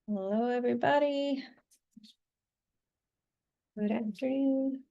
Hello, everybody. Good afternoon.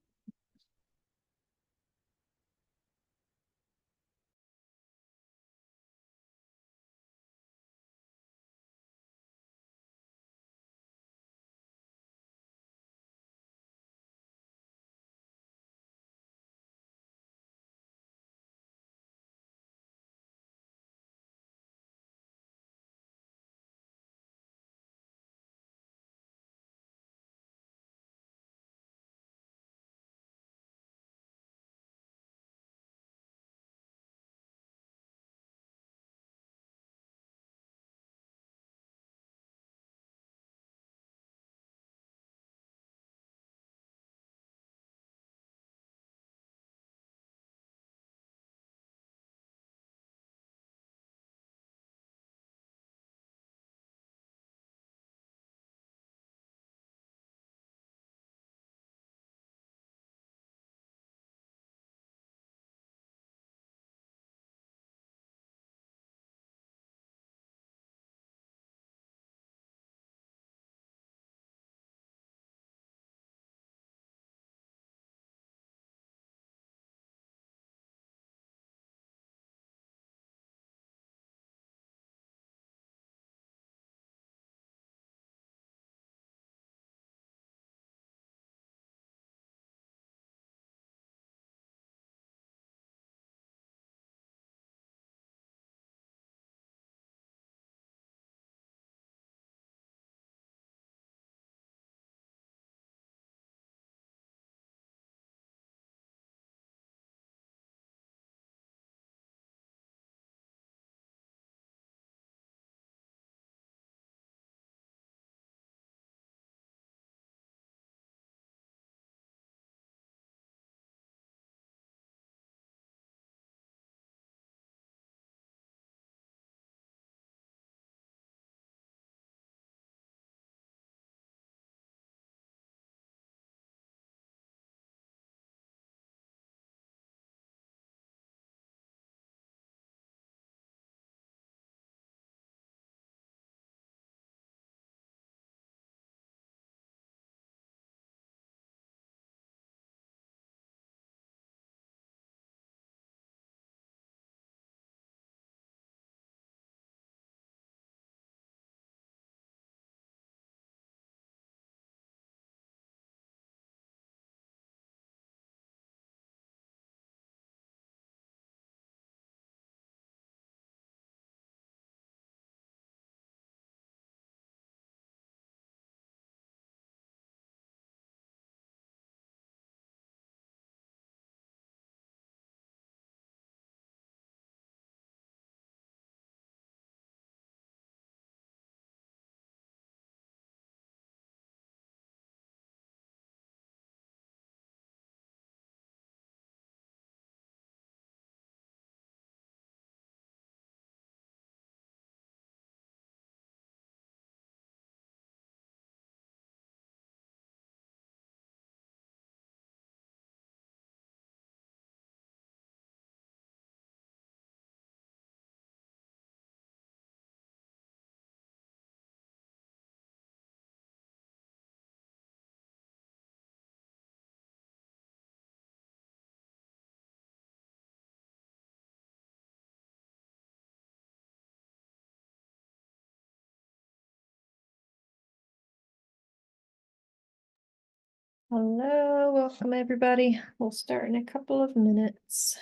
Hello, welcome, everybody. We'll start in a couple of minutes.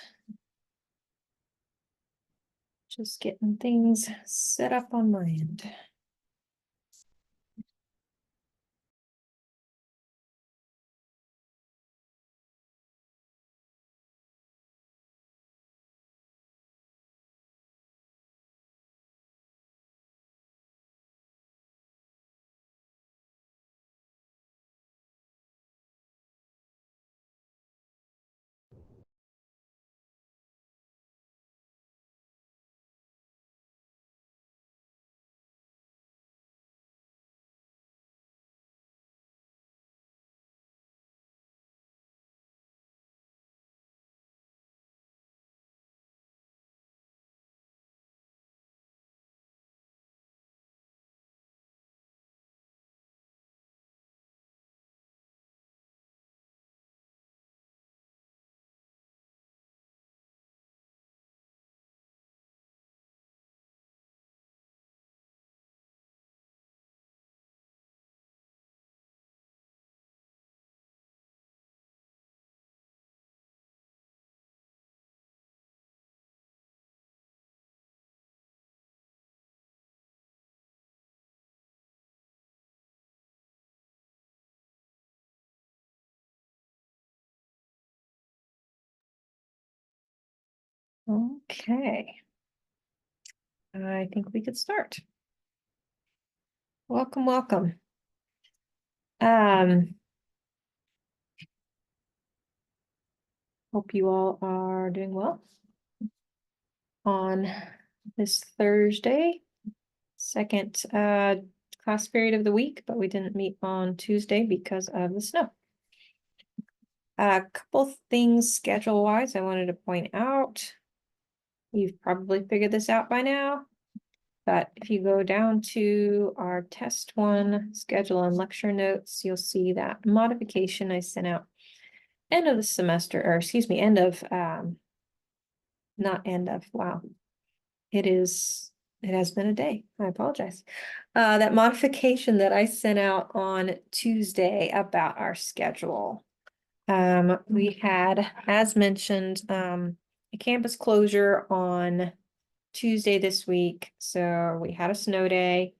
Just getting things set up on my end. Okay. I think we could start. Welcome, welcome. Hope you all are doing well on this Thursday, second class period of the week, but we didn't meet on Tuesday because of the snow. A couple things schedule-wise I wanted to point out. You've probably figured this out by now, but if you go down to our test one schedule and lecture notes, you'll see that modification I sent out end of the semester, or excuse me, not end of, wow. It has been a day. I apologize. That modification that I sent out on Tuesday about our schedule. We had, as mentioned, a campus closure on Tuesday this week. So we had a snow day,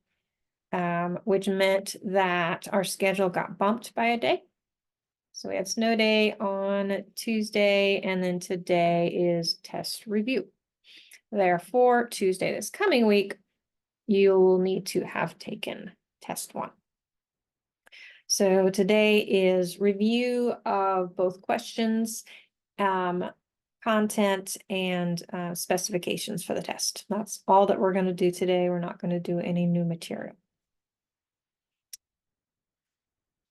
which meant that our schedule got bumped by a day. So we had snow day on Tuesday, and then today is test review. Therefore, Tuesday this coming week, you'll need to have taken test one. So today is review of both questions, content, and specifications for the test. That's all that we're going to do today. We're not going to do any new material.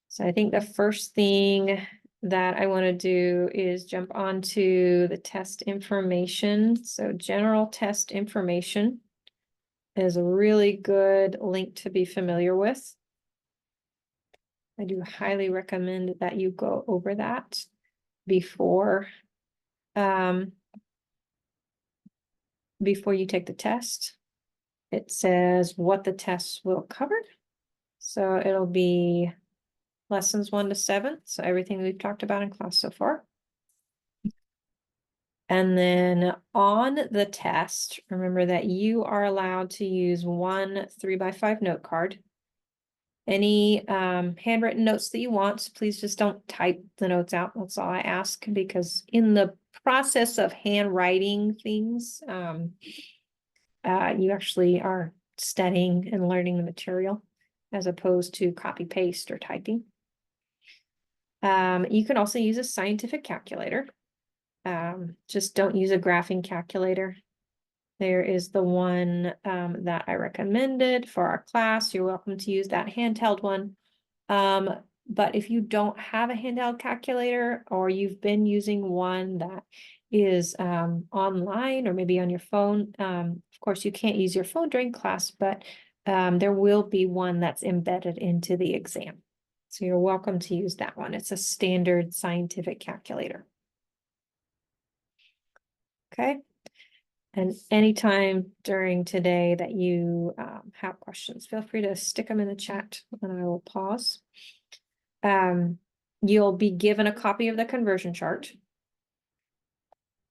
So I think the first thing that I want to do is jump onto the test information. So general test information is a really good link to be familiar with. I do highly recommend that you go over that before you take the test. It says what the tests will cover. So it'll be lessons 1 to 7. So everything we've talked about in class so far. And then on the test, remember that you are allowed to use one 3x5 note card. Any handwritten notes that you want, please just don't type the notes out. That's all I ask, because in the process of handwriting things, you actually are studying and learning the material as opposed to copy paste or typing. You can also use a scientific calculator. Just don't use a graphing calculator. There is the one that I recommended for our class. You're welcome to use that handheld one. But if you don't have a handheld calculator, or you've been using one that is online or maybe on your phone, of course you can't use your phone during class, but there will be one that's embedded into the exam. So you're welcome to use that one. It's a standard scientific calculator. Okay. And anytime during today that you have questions, feel free to stick them in the chat and I will pause. You'll be given a copy of the conversion chart.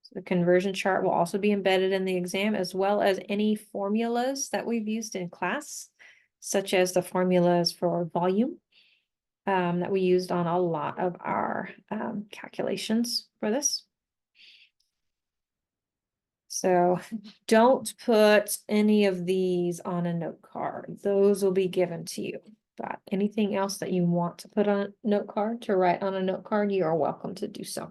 So the conversion chart will also be embedded in the exam, as well as any formulas that we've used in class, such as the formulas for volume that we used on a lot of our calculations for this. So don't put any of these on a note card. Those will be given to you. But anything else that you want to put on a note card, to write on a note card, you are welcome to do so.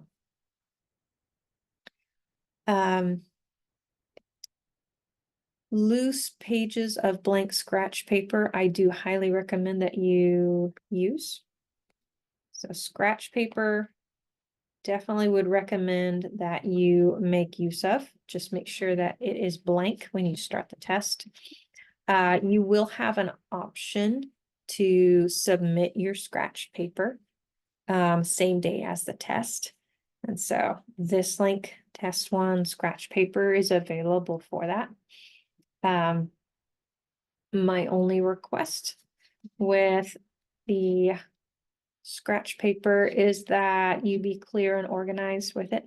Loose pages of blank scratch paper, I do highly recommend that you use. So scratch paper, definitely would recommend that you make use of. Just make sure that it is blank when you start the test. You will have an option to submit your scratch paper same day as the test. And so this link, test 1 scratch paper, is available for that. My only request with the scratch paper is that you be clear and organized with it.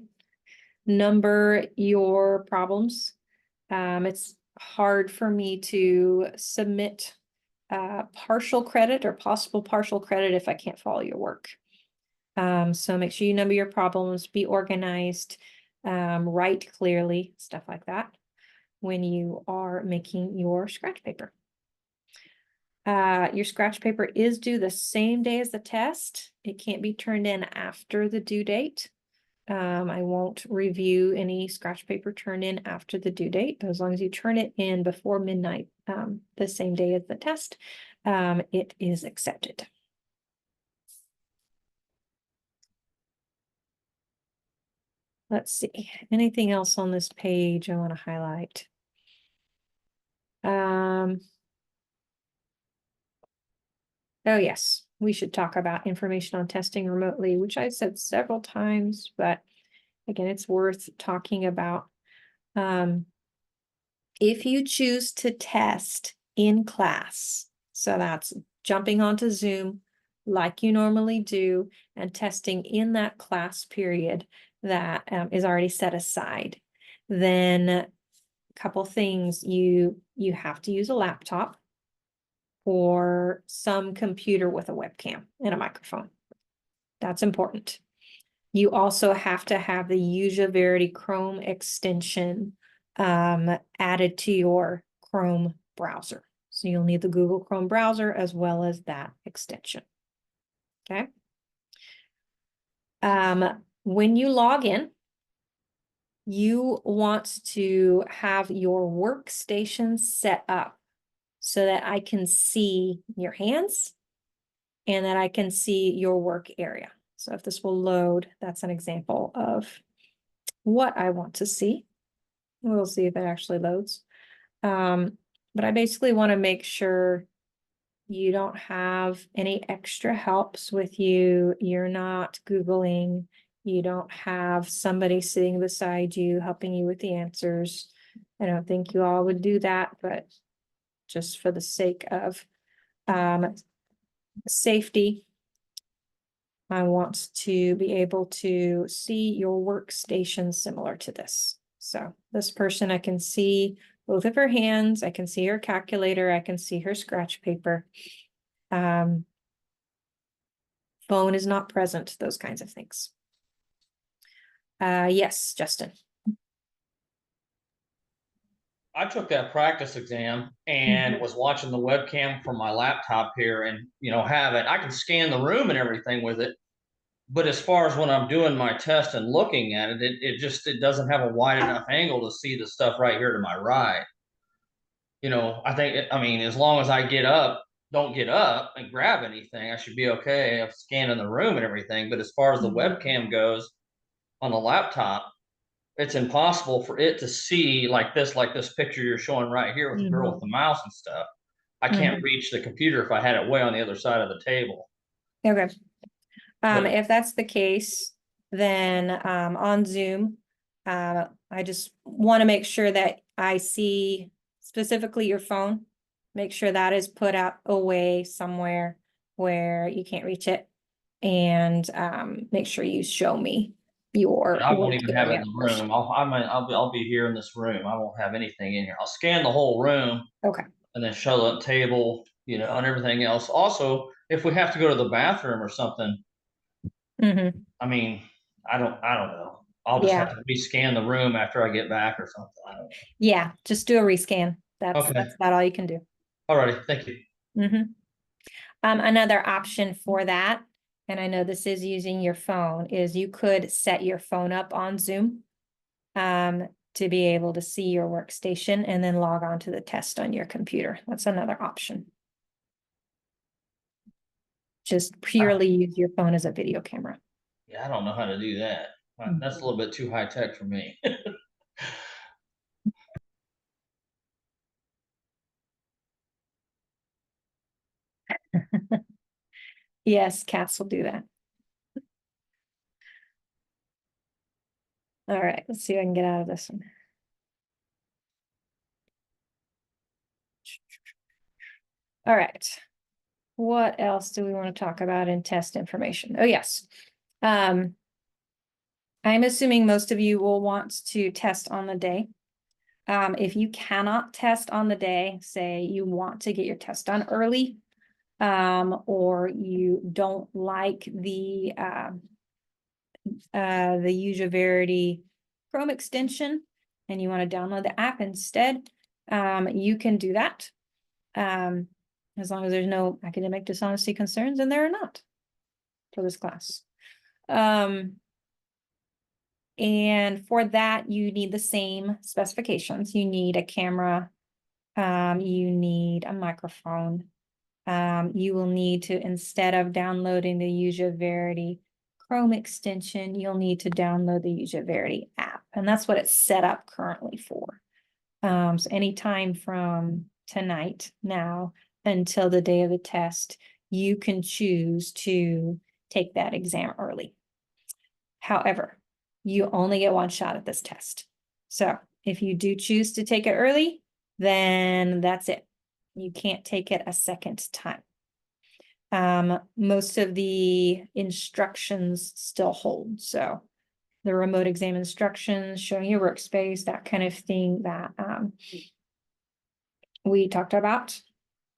Number your problems. It's hard for me to submit partial credit or possible partial credit if I can't follow your work. So make sure you number your problems, be organized. write clearly, stuff like that, when you are making your scratch paper. Your scratch paper is due the same day as the test. It can't be turned in after the due date. I won't review any scratch paper turned in after the due date, but as long as you turn it in before midnight, the same day as the test, it is accepted. Let's see, anything else on this page I want to highlight? Oh yes, we should talk about information on testing remotely, which I've said several times, but again, it's worth talking about. If you choose to test in class, so that's jumping onto Zoom like you normally do and testing in that class period that is already set aside, then a couple things, you have to use a laptop or some computer with a webcam and a microphone. That's important. You also have to have the Userverity Chrome extension added to your Chrome browser. So you'll need the Google Chrome browser as well as that extension. Okay. When you log in, you want to have your workstation set up so that I can see your hands and that I can see your work area. So if this will load, that's an example of what I want to see. We'll see if it actually loads. But I basically want to make sure you don't have any extra helps with you. You're not Googling. You don't have somebody sitting beside you helping you with the answers. I don't think you all would do that, but just for the sake of safety, I want to be able to see your workstation similar to this. So this person, I can see both of her hands. I can see her calculator. I can see her scratch paper. Phone is not present, those kinds of things. Yes, Justin. I took that practice exam and was watching the webcam from my laptop here and, I can scan the room and everything with it. But as far as when I'm doing my test and looking at it, it doesn't have a wide enough angle to see the stuff right here to my right. I think, as long as I don't get up and grab anything, I should be okay. I'm scanning the room and everything. But as far as the webcam goes on the laptop, it's impossible for it to see like this picture you're showing right here with the girl with the mouse and stuff. I can't reach the computer if I had it way on the other side of the table. Okay. If that's the case, then on Zoom, I just want to make sure that I see specifically your phone. Make sure that is put out away somewhere where you can't reach it, and make sure you show me your. I won't even have it in the room. I'll be here in this room. I won't have anything in here. I'll scan the whole room. Okay. And then show the table, and everything else. Also, if we have to go to the bathroom or something, I don't know. I'll just have to rescan the room after I get back or something. I don't know. Yeah, just do a rescan. That's about all you can do. All righty, thank you. Another option for that, and I know this is using your phone, is you could set your phone up on Zoom to be able to see your workstation and then log on to the test on your computer. That's another option. Just purely use your phone as a video camera. Yeah, I don't know how to do that. That's a little bit too high tech for me. Yes, Cass will do that. All right, let's see if I can get out of this one. All right. What else do we want to talk about in test information? Oh, yes. I'm assuming most of you will want to test on the day. If you cannot test on the day, say you want to get your test done early, or you don't like the Userverity Chrome extension and you want to download the app instead, you can do that. As long as there's no academic dishonesty concerns, and there are not for this class. And for that, you need the same specifications. You need a camera. You need a microphone. You will need to, instead of downloading the Userverity Chrome extension, you'll need to download the Userverity app. And that's what it's set up currently for. So anytime from tonight now until the day of the test, you can choose to take that exam early. However, you only get one shot at this test. So if you do choose to take it early, then that's it. You can't take it a second time. Most of the instructions still hold. So the remote exam instructions, showing your workspace, that kind of thing that we talked about,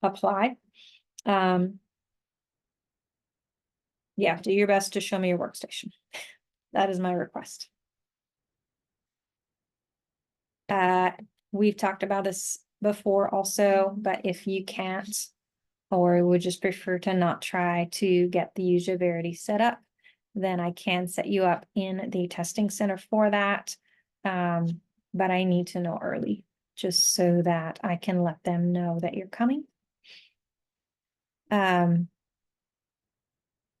apply. Yeah, do your best to show me your workstation. That is my request. We've talked about this before also, but if you can't, or would just prefer to not try to get the Userverity set up, then I can set you up in the testing center for that. But I need to know early, just so that I can let them know that you're coming.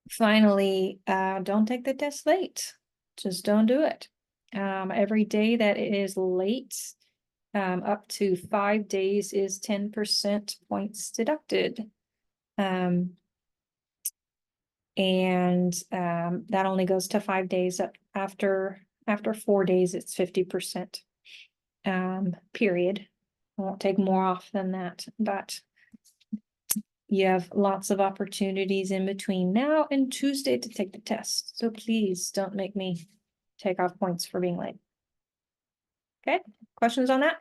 Finally, don't take the test late. Just don't do it. Every day that it is late, up to 5 days is 10% points deducted. And that only goes to 5 days. After 4 days, it's 50%, period. I won't take more off than that, but you have lots of opportunities in between now and Tuesday to take the test. So please don't make me take off points for being late. Okay, questions on that?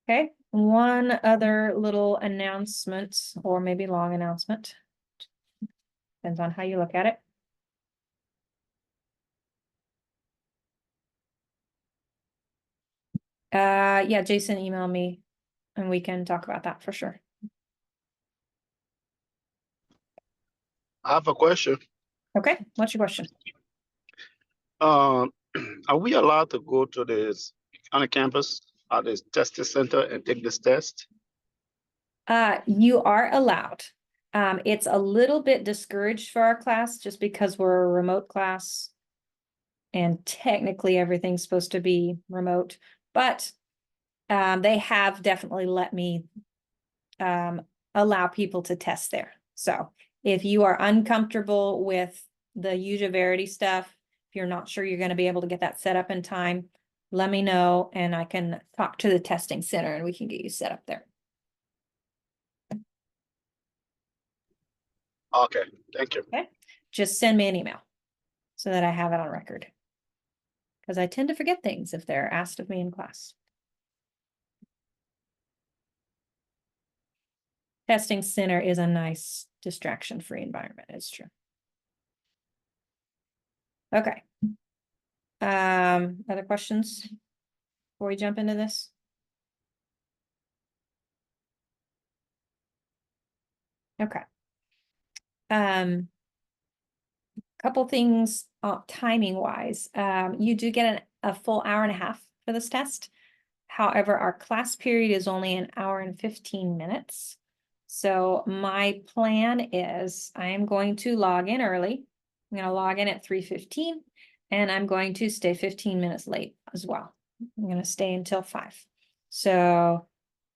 Okay, one other little announcement, or maybe long announcement. Depends on how you look at it. Yeah, Jason emailed me and we can talk about that for sure. I have a question. Okay, what's your question? Are we allowed to go to this on a campus at this testing center and take this test? You are allowed. It's a little bit discouraged for our class just because we're a remote class. And technically everything's supposed to be remote, but they have definitely let me allow people to test there. So if you are uncomfortable with the Userverity stuff, if you're not sure you're going to be able to get that set up in time, let me know and I can talk to the testing center and we can get you set up there. Okay, thank you. Okay, just send me an email so that I have it on record. Because I tend to forget things if they're asked of me in class. Testing center is a nice distraction-free environment, it's true. Okay. Other questions before we jump into this? Okay. Couple things timing wise. You do get a full hour and a half for this test. However, our class period is only an hour and 15 minutes. So my plan is I am going to log in early. I'm going to log in at 3:15 and I'm going to stay 15 minutes late as well. I'm going to stay until 5. So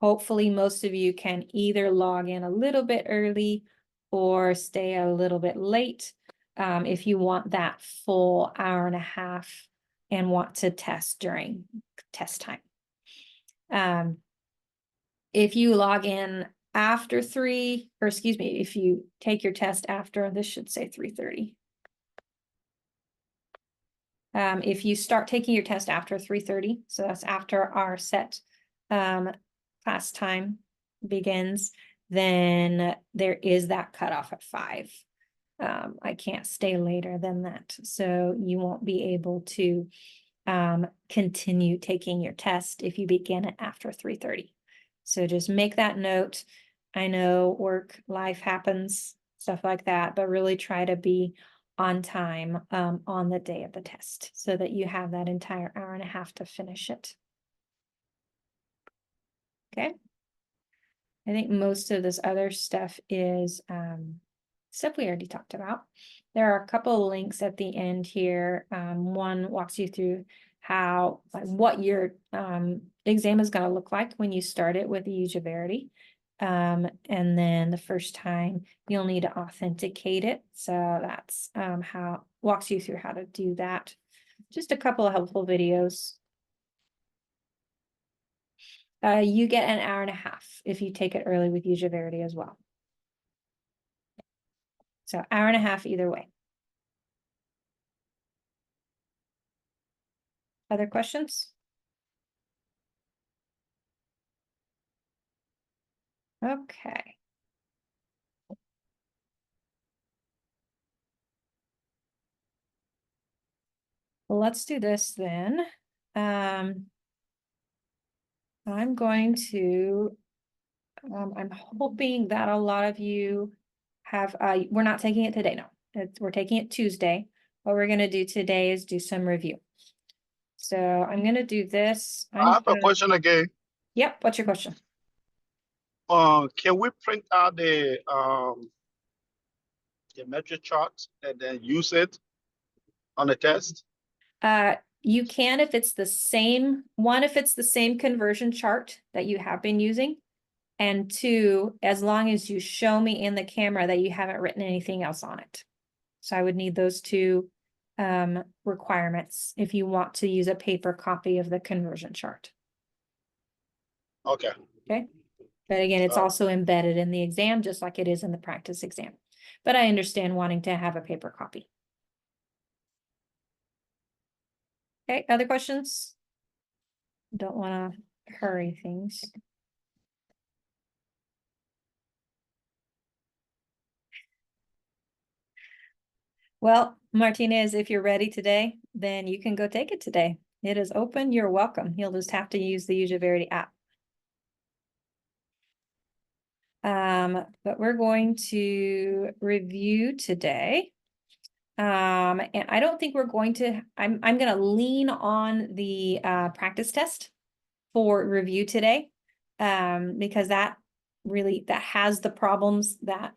hopefully most of you can either log in a little bit early or stay a little bit late. If you want that full hour and a half and want to test during test time. If you log in after 3, or excuse me, if you take your test after, this should say 3:30. If you start taking your test after 3:30, so that's after our set class time begins, then there is that cutoff at 5. I can't stay later than that. So you won't be able to continue taking your test if you begin it after 3:30. So just make that note. I know work, life happens, stuff like that, but really try to be on time on the day of the test so that you have that entire hour and a half to finish it. Okay. I think most of this other stuff is stuff we already talked about. There are a couple of links at the end here. One walks you through how, like, what your exam is going to look like when you start it with Verity. And then the first time you'll need to authenticate it. So that's how walks you through how to do that. Just a couple of helpful videos. You get an hour and a half if you take it early with Verity as well. So hour and a half either way. Other questions? Okay. Well, let's do this then. I'm going to, I'm hoping that a lot of you have, we're not taking it today, no. We're taking it Tuesday. What we're gonna do today is do some review. So I'm gonna do this. I have a question again. Yep, what's your question? Can we print out the metric chart and then use it on the test? You can if it's the same one, if it's the same conversion chart that you have been using. And two, as long as you show me in the camera that you haven't written anything else on it. So I would need those two requirements if you want to use a paper copy of the conversion chart. Okay. Okay. But again, it's also embedded in the exam, just like it is in the practice exam. But I understand wanting to have a paper copy. Okay, other questions? Don't want to hurry things. Well, Martinez, if you're ready today, then you can go take it today. It is open. You're welcome. You'll just have to use the Verity app. But we're going to review today. And I don't think we're going to, I'm going to lean on the practice test for review today. Because that has the problems that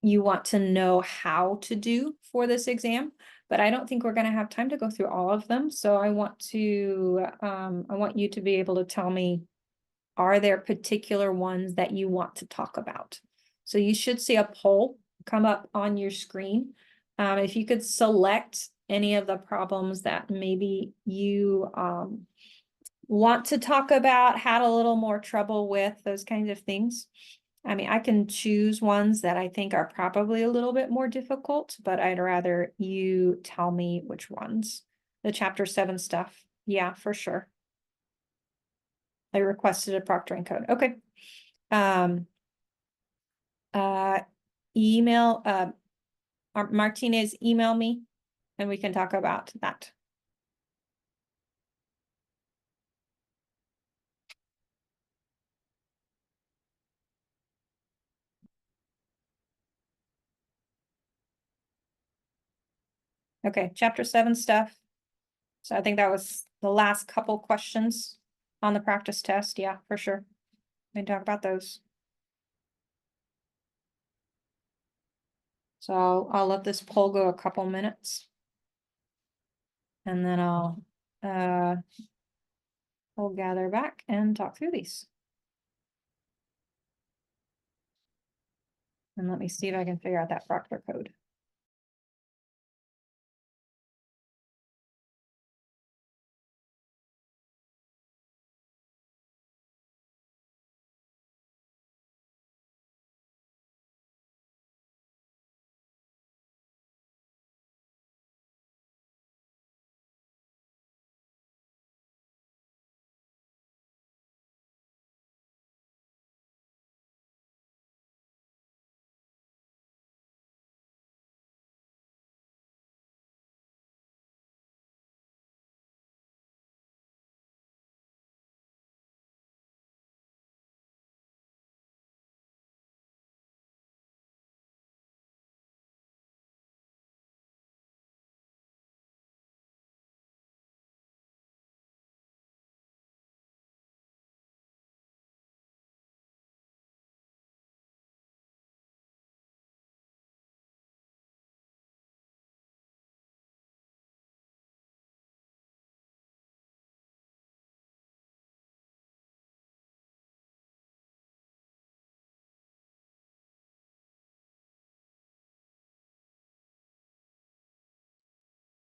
you want to know how to do for this exam, but I don't think we're going to have time to go through all of them. So I want you to be able to tell me, are there particular ones that you want to talk about? So you should see a poll come up on your screen. If you could select any of the problems that maybe you want to talk about, had a little more trouble with, those kinds of things. I mean, I can choose ones that I think are probably a little bit more difficult, but I'd rather you tell me which ones. The chapter 7 stuff. Yeah, for sure. I requested a proctoring code. Okay. Email, Martinez, email me and we can talk about that. Okay, chapter 7 stuff. So I think that was the last couple questions on the practice test. Yeah, for sure. We can talk about those. So I'll let this poll go a couple minutes. And then we'll gather back and talk through these. And let me see if I can figure out that proctor code.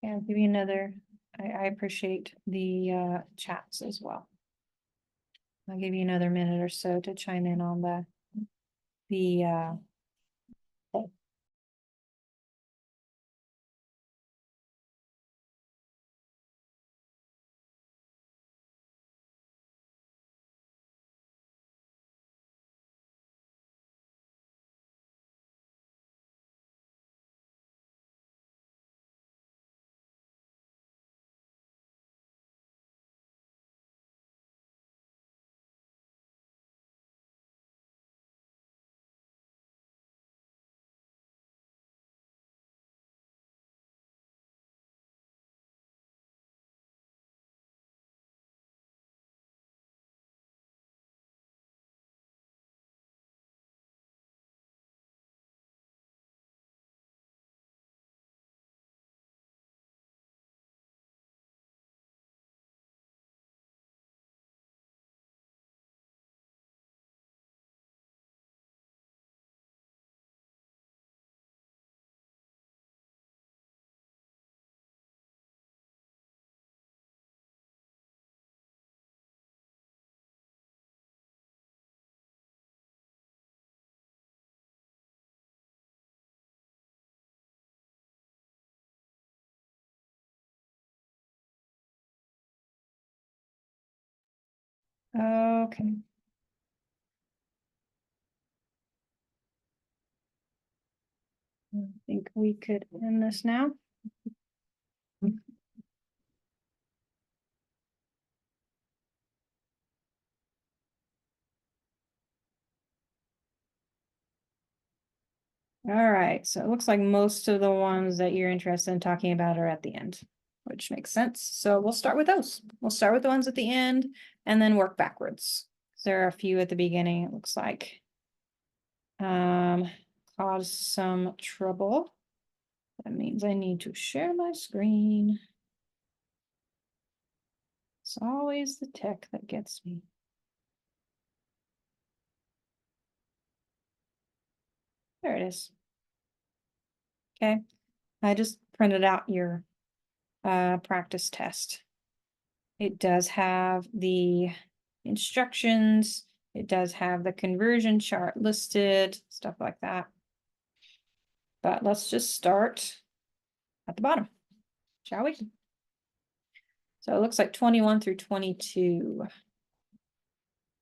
Okay, I'll give you another, I appreciate the chats as well. I'll give you another minute or so to chime in on the okay. I think we could end this now. All right, so it looks like most of the ones that you're interested in talking about are at the end, which makes sense. So we'll start with those. We'll start with the ones at the end and then work backwards. There are a few at the beginning, it looks like. Cause some trouble. That means I need to share my screen. It's always the tech that gets me. There it is. Okay, I just printed out your practice test. It does have the instructions. It does have the conversion chart listed, stuff like that. But let's just start at the bottom, shall we? So it looks like 21 through 22.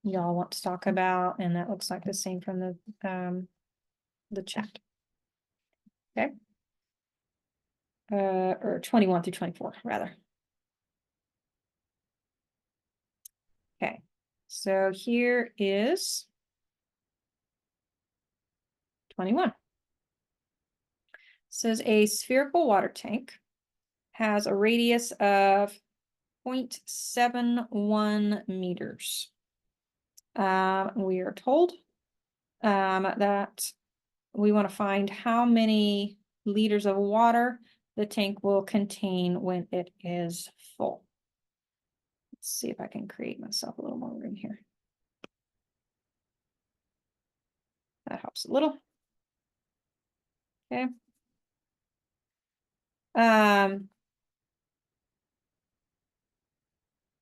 Y'all want to talk about, and that looks like the same from the chat. Okay. Or 21 through 24, rather. Okay, so here is 21. Says a spherical water tank has a radius of 0.71 meters. We are told that we want to find how many liters of water the tank will contain when it is full. Let's see if I can create myself a little more room here. That helps a little. Okay.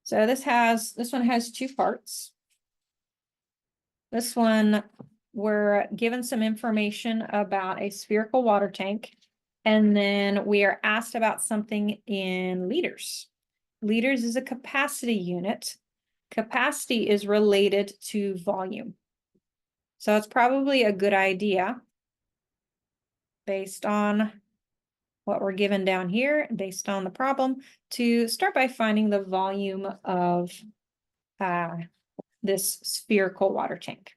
So this one has two parts. This one, we're given some information about a spherical water tank, and then we are asked about something in liters. Liters is a capacity unit. Capacity is related to volume. So it's probably a good idea based on what we're given down here, based on the problem, to start by finding the volume of this spherical water tank.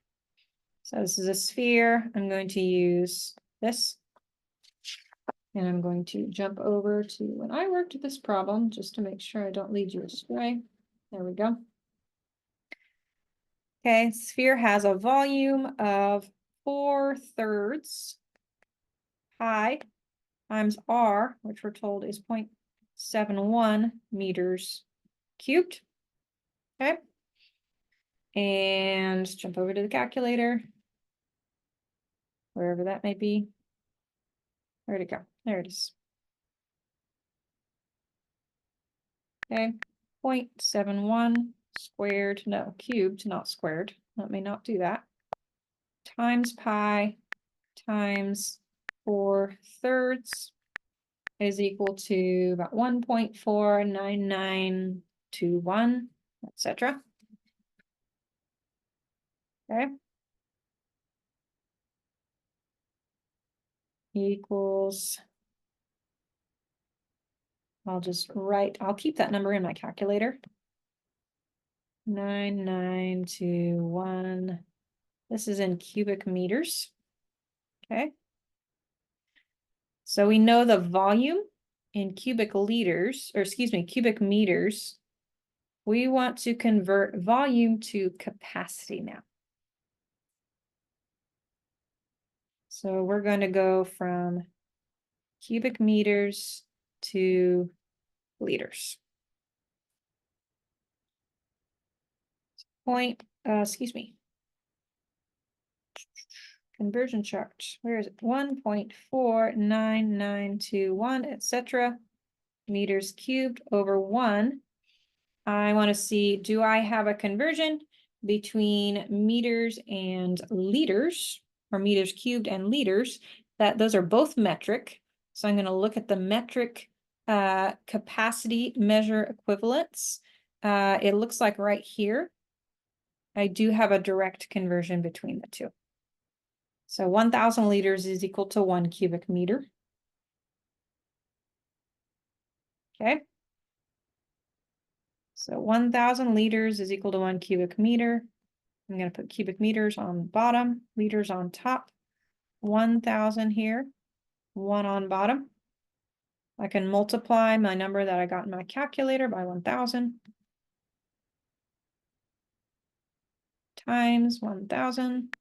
So this is a sphere. I'm going to use this. And I'm going to jump over to when I worked this problem, just to make sure I don't lead you astray. There we go. Okay, sphere has a volume of 4/3 pi times r, which we're told is 0.71 meters cubed. Okay. And jump over to the calculator, wherever that may be. Where'd it go? There it is. Okay, 0.71 squared, no, cubed, not squared. Let me not do that. Times pi times 4/3 is equal to about 1.49921, etc. Okay. Equals. I'll keep that number in my calculator. 9921. This is in cubic meters. Okay. So we know the volume in cubic liters, or excuse me, cubic meters. We want to convert volume to capacity now. So we're going to go from cubic meters to liters. Conversion chart. Where is it? 1.49921, etc. Meters cubed over 1. I want to see, do I have a conversion between meters and liters, or meters cubed and liters? Those are both metric. So I'm going to look at the metric capacity measure equivalents. It looks like right here, I do have a direct conversion between the two. So 1,000 liters is equal to 1 cubic meter. Okay. So 1,000 liters is equal to 1 cubic meter. I'm going to put cubic meters on the bottom, liters on top. 1,000 here, 1 on bottom. I can multiply my number that I got in my calculator by 1,000 times 1,000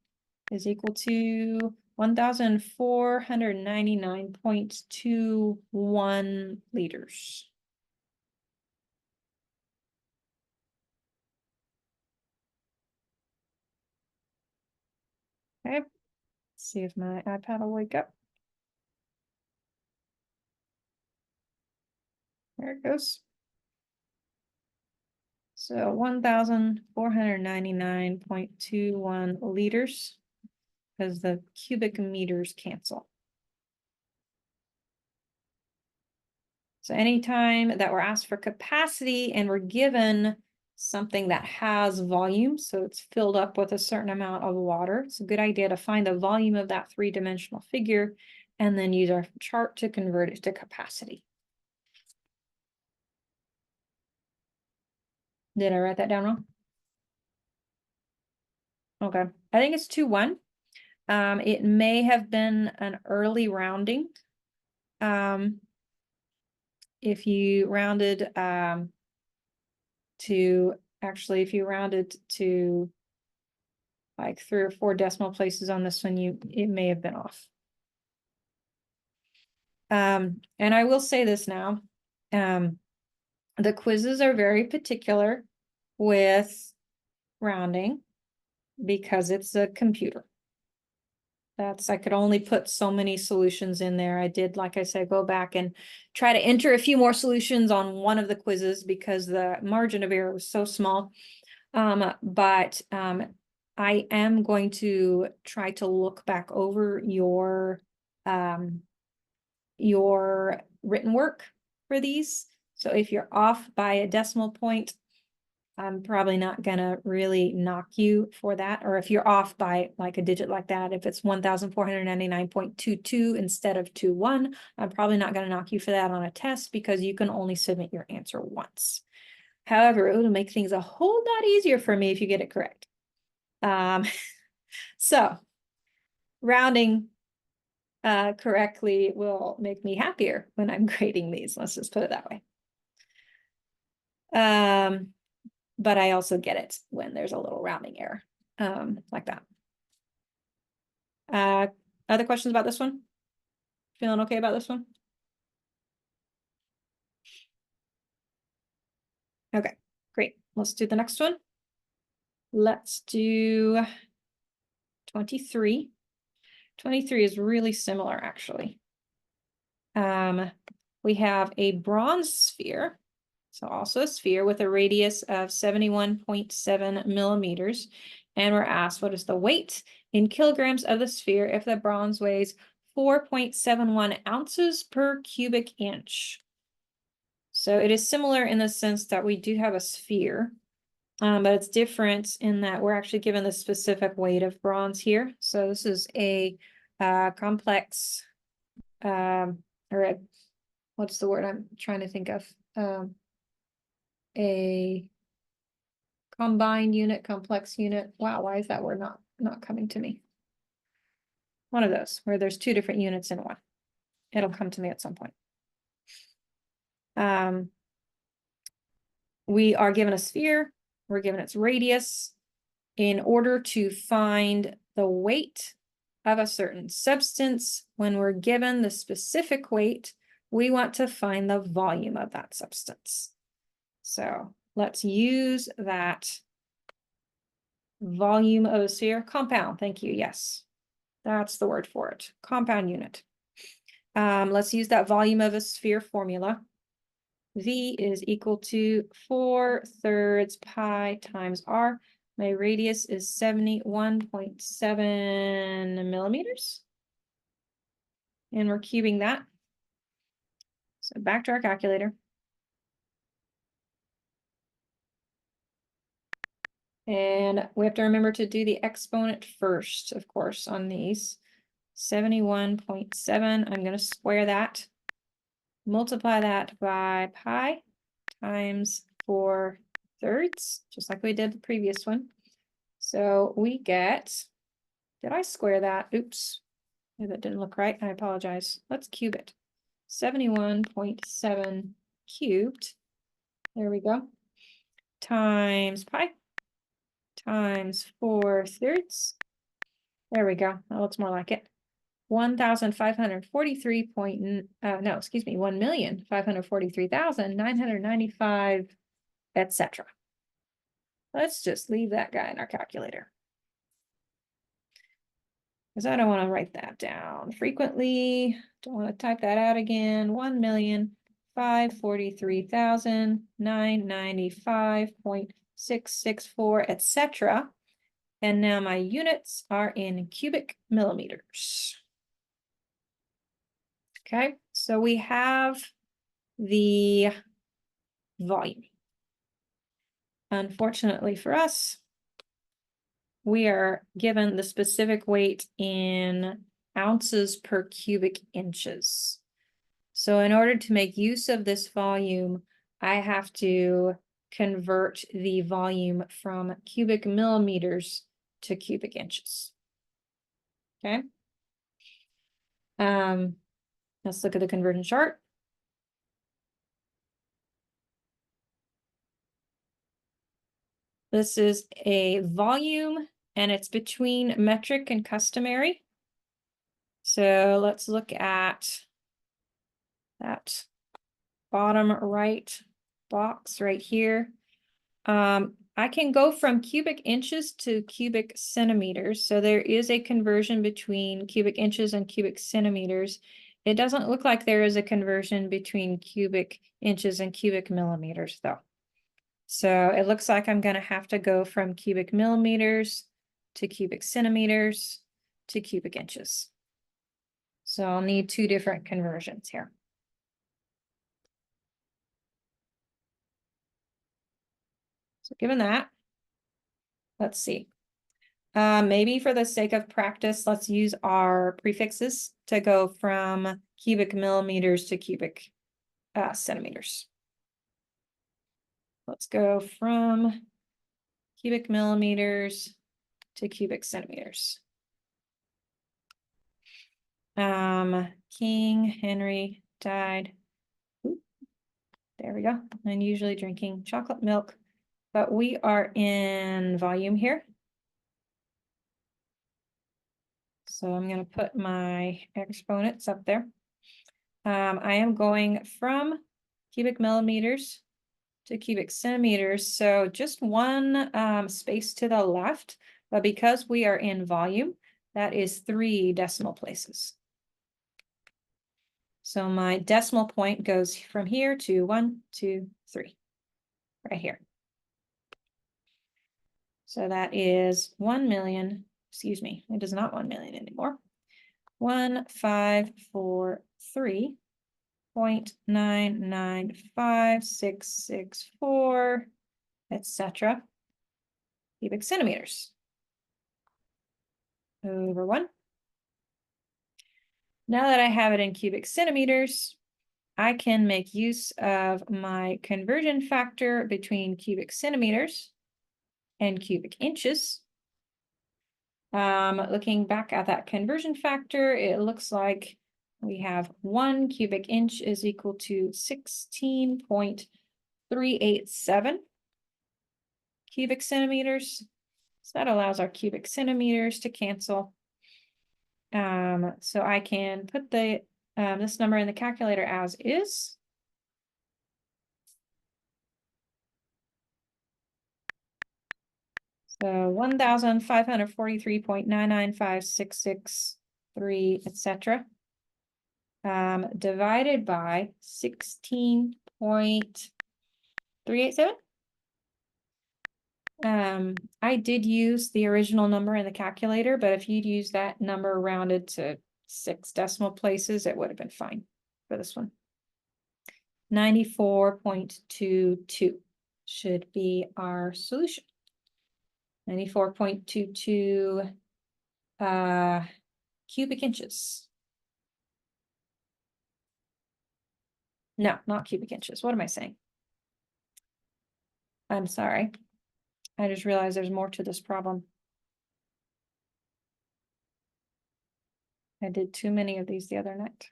is equal to 1,499.21 liters. Okay, let's see if my iPad will wake up. There it goes. So 1,499.21 liters, because the cubic meters cancel. So anytime that we're asked for capacity and we're given something that has volume, so it's filled up with a certain amount of water, it's a good idea to find the volume of that three-dimensional figure and then use our chart to convert it to capacity. Did I write that down wrong? Okay, I think it's 2-1. It may have been an early rounding. If you rounded if you rounded to like 3 or 4 decimal places on this one, it may have been off. And I will say this now, the quizzes are very particular with rounding because it's a computer. I could only put so many solutions in there. I did, like I said, go back and try to enter a few more solutions on one of the quizzes because the margin of error was so small. But I am going to try to look back over your written work for these. So if you're off by a decimal point, I'm probably not gonna really knock you for that. Or if you're off by like a digit like that, if it's 1,499.22 instead of 21, I'm probably not gonna knock you for that on a test because you can only submit your answer once. However, it will make things a whole lot easier for me if you get it correct. So rounding correctly will make me happier when I'm grading these. Let's just put it that way. But I also get it when there's a little rounding error, like that. Other questions about this one? Feeling okay about this one? Okay, great. Let's do the next one. Let's do 23. 23 is really similar, actually. We have a bronze sphere. So also a sphere with a radius of 71.7 millimeters. And we're asked, what is the weight in kilograms of the sphere if the bronze weighs 4.71 ounces per cubic inch? So it is similar in the sense that we do have a sphere, but it's different in that we're actually given the specific weight of bronze here. So this is a complex, or a, what's the word I'm trying to think of? A combined unit, complex unit. Wow, why is that word not coming to me? One of those where there's two different units in one. It'll come to me at some point. We are given a sphere. We're given its radius. In order to find the weight of a certain substance, when we're given the specific weight, we want to find the volume of that substance. So let's use that volume of a sphere. Compound, thank you, yes. That's the word for it, compound unit. Let's use that volume of a sphere formula. V is equal to 4/3 pi times r. My radius is 71.7 millimeters. And we're cubing that. So back to our calculator. And we have to remember to do the exponent first, of course, on these. 71.7, I'm going to square that. Multiply that by pi times 4/3, just like we did the previous one. So we get, did I square that? Oops, maybe that didn't look right. I apologize. Let's cube it. 71.7 cubed. There we go. Times pi times 4/3. There we go. That looks more like it. 1,543,995, etc. Let's just leave that guy in our calculator, because I don't want to write that down frequently. Don't want to type that out again. 1,543,995.664, etc. And now my units are in cubic millimeters. Okay, so we have the volume. Unfortunately for us, we are given the specific weight in ounces per cubic inches. So in order to make use of this volume, I have to convert the volume from cubic millimeters to cubic inches. Okay. Let's look at the conversion chart. This is a volume and it's between metric and customary. So let's look at that bottom right box right here. I can go from cubic inches to cubic centimeters. So there is a conversion between cubic inches and cubic centimeters. It doesn't look like there is a conversion between cubic inches and cubic millimeters though. So it looks like I'm going to have to go from cubic millimeters to cubic centimeters to cubic inches. So I'll need two different conversions here. So given that, let's see. Maybe for the sake of practice, let's use our prefixes to go from cubic millimeters to cubic centimeters. Let's go from cubic millimeters to cubic centimeters. King Henry died. Ooh, there we go. Unusually drinking chocolate milk, but we are in volume here. So I'm going to put my exponents up there. I am going from cubic millimeters to cubic centimeters. So just one space to the left, but because we are in volume, that is 3 decimal places. So my decimal point goes from here to 1, 2, 3. right here. So that is 1 million, excuse me, it is not 1 million anymore. 1,543.995664, etc. cubic centimeters over 1. Now that I have it in cubic centimeters, I can make use of my conversion factor between cubic centimeters and cubic inches. Looking back at that conversion factor, it looks like we have 1 cubic inch is equal to 16.387 cubic centimeters. So that allows our cubic centimeters to cancel. So I can put the this number in the calculator as is. So 1,543.995663, etc. Divided by 16.387. I did use the original number in the calculator, but if you'd use that number rounded to 6 decimal places, it would have been fine for this one. 94.22 should be our solution. 94.22 cubic inches. No, not cubic inches. What am I saying? I'm sorry. I just realized there's more to this problem. I did too many of these the other night.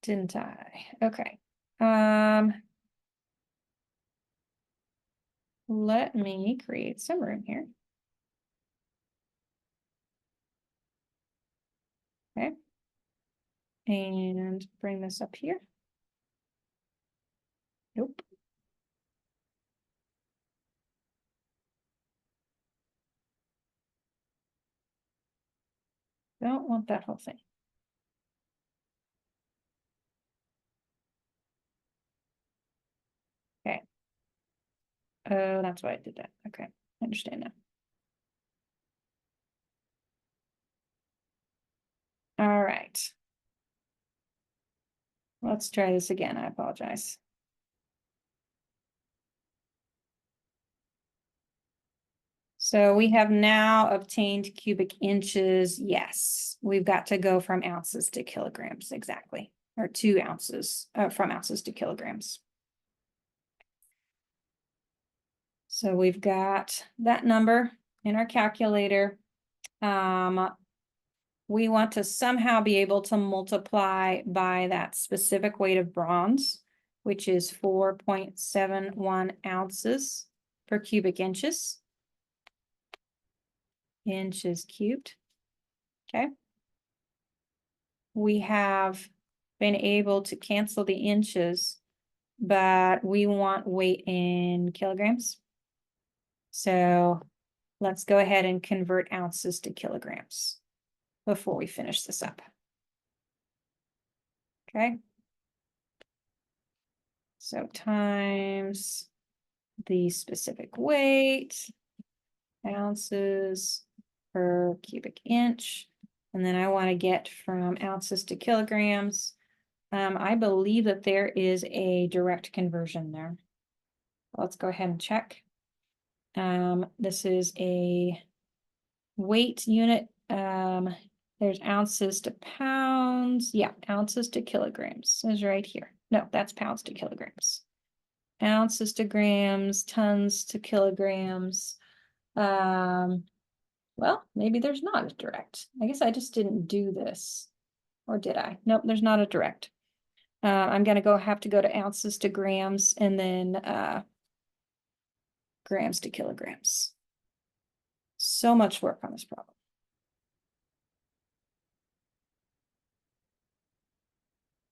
Didn't I? Okay. Let me create some room here. Okay. And bring this up here. Nope. Don't want that whole thing. Okay. Oh, that's why I did that. Okay, I understand now. All right. Let's try this again. I apologize. So we have now obtained cubic inches. Yes, we've got to go from ounces to kilograms, exactly, or 2 ounces from ounces to kilograms. So we've got that number in our calculator. We want to somehow be able to multiply by that specific weight of bronze, which is 4.71 ounces per cubic inches. Inches cubed. Okay. We have been able to cancel the inches, but we want weight in kilograms. So let's go ahead and convert ounces to kilograms before we finish this up. Okay. So times the specific weight, ounces per cubic inch. And then I want to get from ounces to kilograms. I believe that there is a direct conversion there. Let's go ahead and check. This is a weight unit. There's ounces to pounds. Yeah, ounces to kilograms is right here. No, that's pounds to kilograms. Ounces to grams, tons to kilograms. Well, maybe there's not a direct. I guess I just didn't do this. Or did I? Nope, there's not a direct. I'm gonna have to go to ounces to grams and then grams to kilograms. So much work on this problem.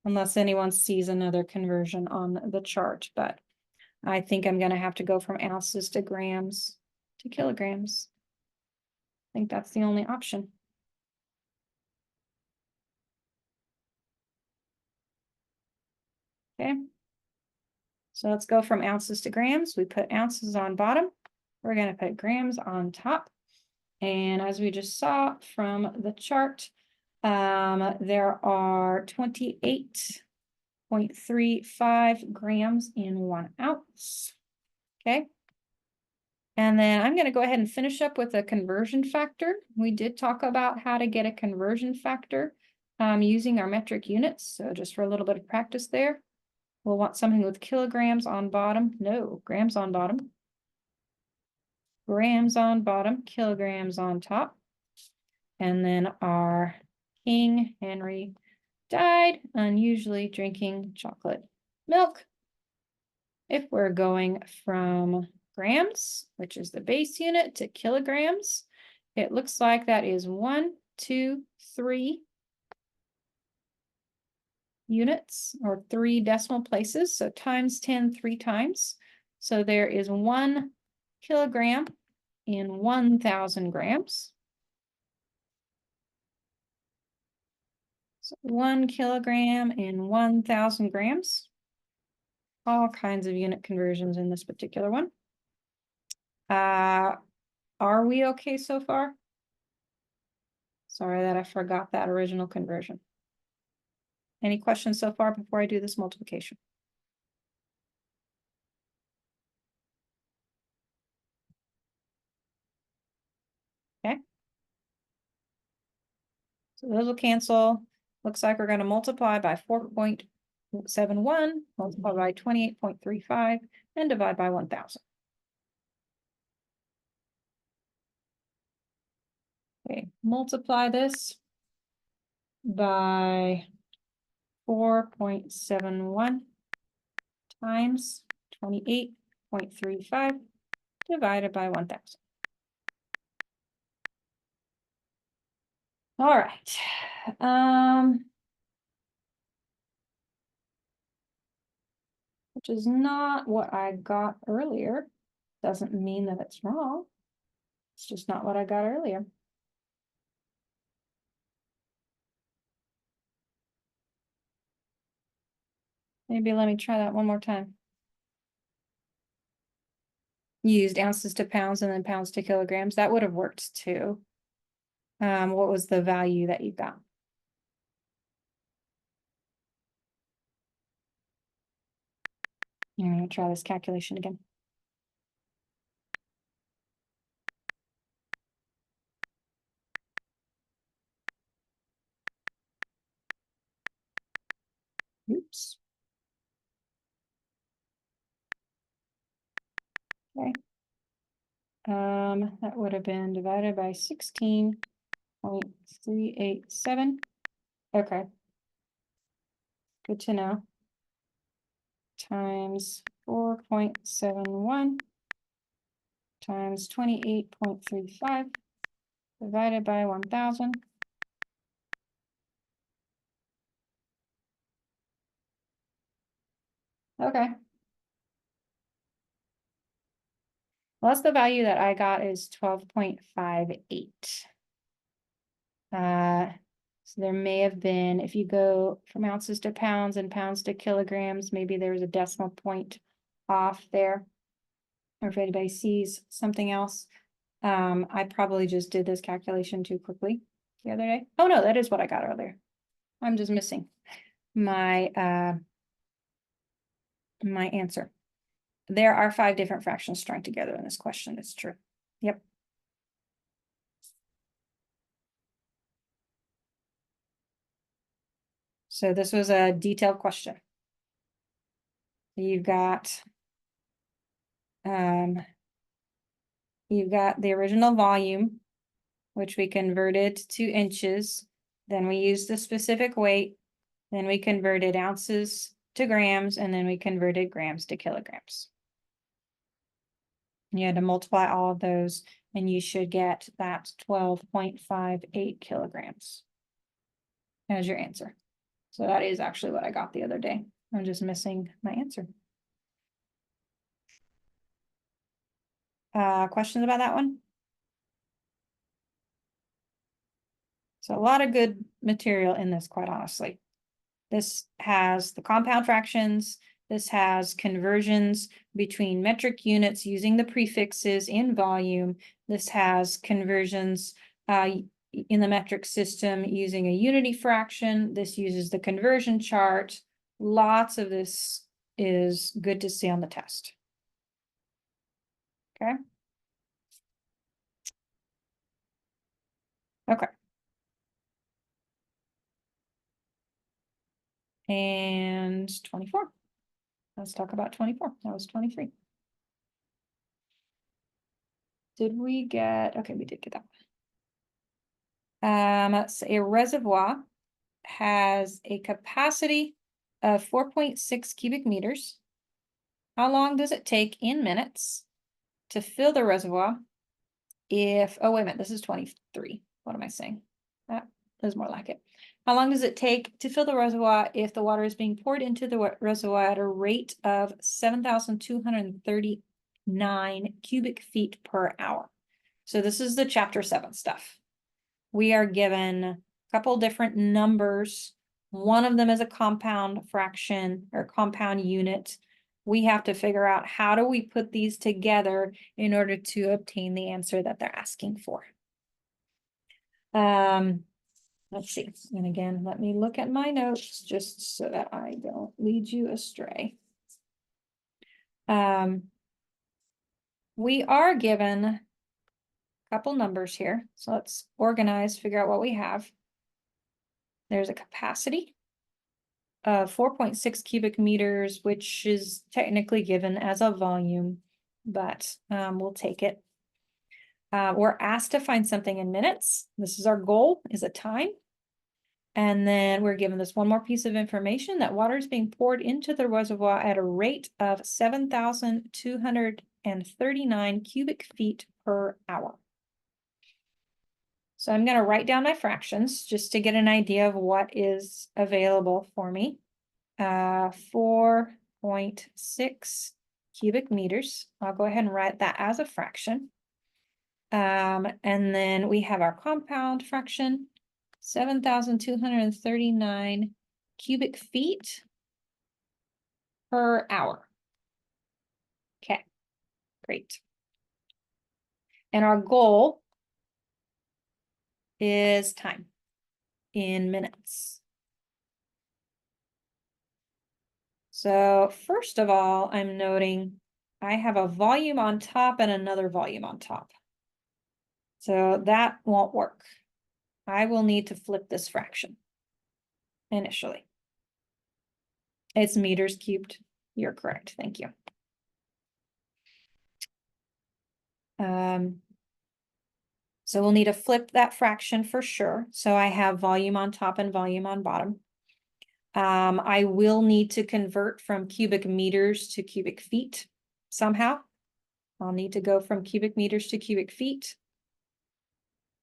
Unless anyone sees another conversion on the chart, but I think I'm gonna have to go from ounces to grams to kilograms. I think that's the only option. Okay. So let's go from ounces to grams. We put ounces on bottom. We're gonna put grams on top. And as we just saw from the chart, there are 28.35 grams in 1 ounce. Okay. And then I'm gonna go ahead and finish up with a conversion factor. We did talk about how to get a conversion factor using our metric units. So just for a little bit of practice there, we'll want something with kilograms on bottom. No, grams on bottom. Grams on bottom, kilograms on top. And then our King Henry died unusually drinking chocolate milk. If we're going from grams, which is the base unit, to kilograms, it looks like that is 1, 2, 3 units or 3 decimal places. So times 10 3 times. So there is 1 kilogram in 1,000 grams. So 1 kilogram in 1,000 grams. All kinds of unit conversions in this particular one. Are we okay so far? Sorry that I forgot that original conversion. Any questions so far before I do this multiplication? Okay. So those will cancel. Looks like we're going to multiply by 4.71, multiply by 28.35, and divide by 1,000. Okay, multiply this by 4.71 times 28.35 divided by 1,000. All right. Which is not what I got earlier. Doesn't mean that it's wrong. It's just not what I got earlier. Maybe let me try that one more time. You used ounces to pounds and then pounds to kilograms. That would have worked too. What was the value that you got? I'm going to try this calculation again. Oops. Okay. That would have been divided by 16.387. Okay. Good to know. Times 4.71 times 28.35 divided by 1,000. Okay. Well, that's the value that I got is 12.58. So there may have been, if you go from ounces to pounds and pounds to kilograms, maybe there was a decimal point off there. Or if anybody sees something else, I probably just did this calculation too quickly the other day. Oh no, that is what I got earlier. I'm just missing my my answer. There are 5 different fractions strung together in this question. It's true. Yep. So this was a detailed question. You've got the original volume, which we converted to inches. Then we used the specific weight. Then we converted ounces to grams, and then we converted grams to kilograms. You had to multiply all of those, and you should get that 12.58 kilograms as your answer. So that is actually what I got the other day. I'm just missing my answer. Questions about that one? So a lot of good material in this, quite honestly. This has the compound fractions, This has conversions between metric units using the prefixes in volume. This has conversions in the metric system using a unity fraction. This uses the conversion chart. Lots of this is good to see on the test. Okay. Okay. And 24. Let's talk about 24. That was 23. Did we get, okay, we did get that one. So a reservoir has a capacity of 4.6 cubic meters. How long does it take in minutes to fill the reservoir if, oh, wait a minute, this is 23. What am I saying? That is more like it. How long does it take to fill the reservoir if the water is being poured into the reservoir at a rate of 7,239 cubic feet per hour? So this is the chapter 7 stuff. We are given a couple different numbers. One of them is a compound fraction or compound unit. We have to figure out how do we put these together in order to obtain the answer that they're asking for. Let's see. And again, let me look at my notes just so that I don't lead you astray. We are given a couple numbers here. So let's organize, figure out what we have. There's a capacity of 4.6 cubic meters, which is technically given as a volume, but we'll take it. We're asked to find something in minutes. This is our goal, is a time. And then we're given this one more piece of information that water is being poured into the reservoir at a rate of 7,239 cubic feet per hour. So I'm going to write down my fractions just to get an idea of what is available for me. 4.6 cubic meters. I'll go ahead and write that as a fraction. And then we have our compound fraction, 7,239 cubic feet per hour. Okay, great. And our goal is time in minutes. So first of all, I'm noting I have a volume on top and another volume on top. So that won't work. I will need to flip this fraction initially. It's meters cubed. You're correct. Thank you. So we'll need to flip that fraction for sure. So I have volume on top and volume on bottom. I will need to convert from cubic meters to cubic feet somehow. I'll need to go from cubic meters to cubic feet.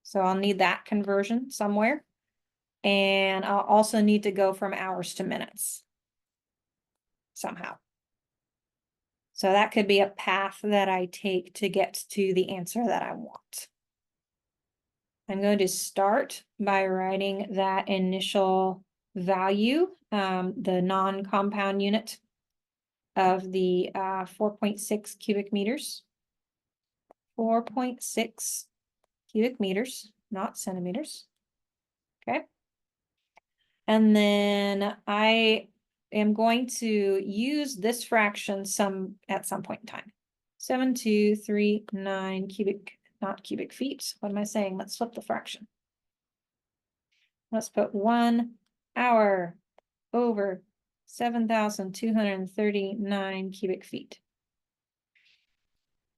So I'll need that conversion somewhere. And I'll also need to go from hours to minutes somehow. So that could be a path that I take to get to the answer that I want. I'm going to start by writing that initial value, the non-compound unit of the 4.6 cubic meters. 4.6 cubic meters, not centimeters. Okay. And then I am going to use this fraction at some point in time. 7,239 cubic, not cubic feet. What am I saying? Let's flip the fraction. Let's put 1 hour over 7,239 cubic feet.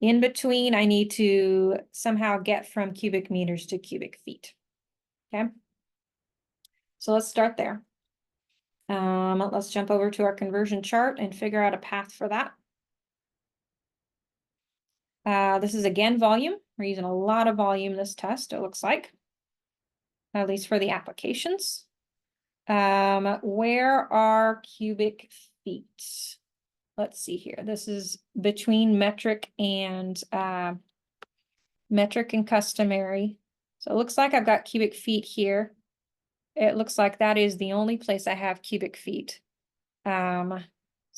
In between, I need to somehow get from cubic meters to cubic feet. Okay. So let's start there. Let's jump over to our conversion chart and figure out a path for that. This is again volume. We're using a lot of volume this test, it looks like, at least for the applications. Where are cubic feet? Let's see here. This is between metric and customary. So it looks like I've got cubic feet here. It looks like that is the only place I have cubic feet. So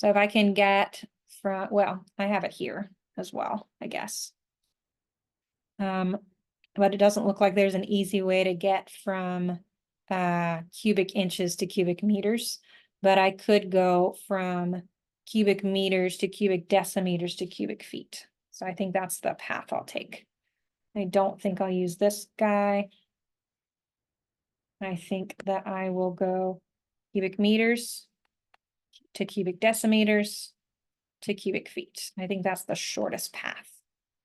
So if I can get from, well, I have it here as well, I guess. But it doesn't look like there's an easy way to get from cubic inches to cubic meters. But I could go from cubic meters to cubic decimeters to cubic feet. So I think that's the path I'll take. I don't think I'll use this guy. I think that I will go cubic meters to cubic decimeters to cubic feet. I think that's the shortest path.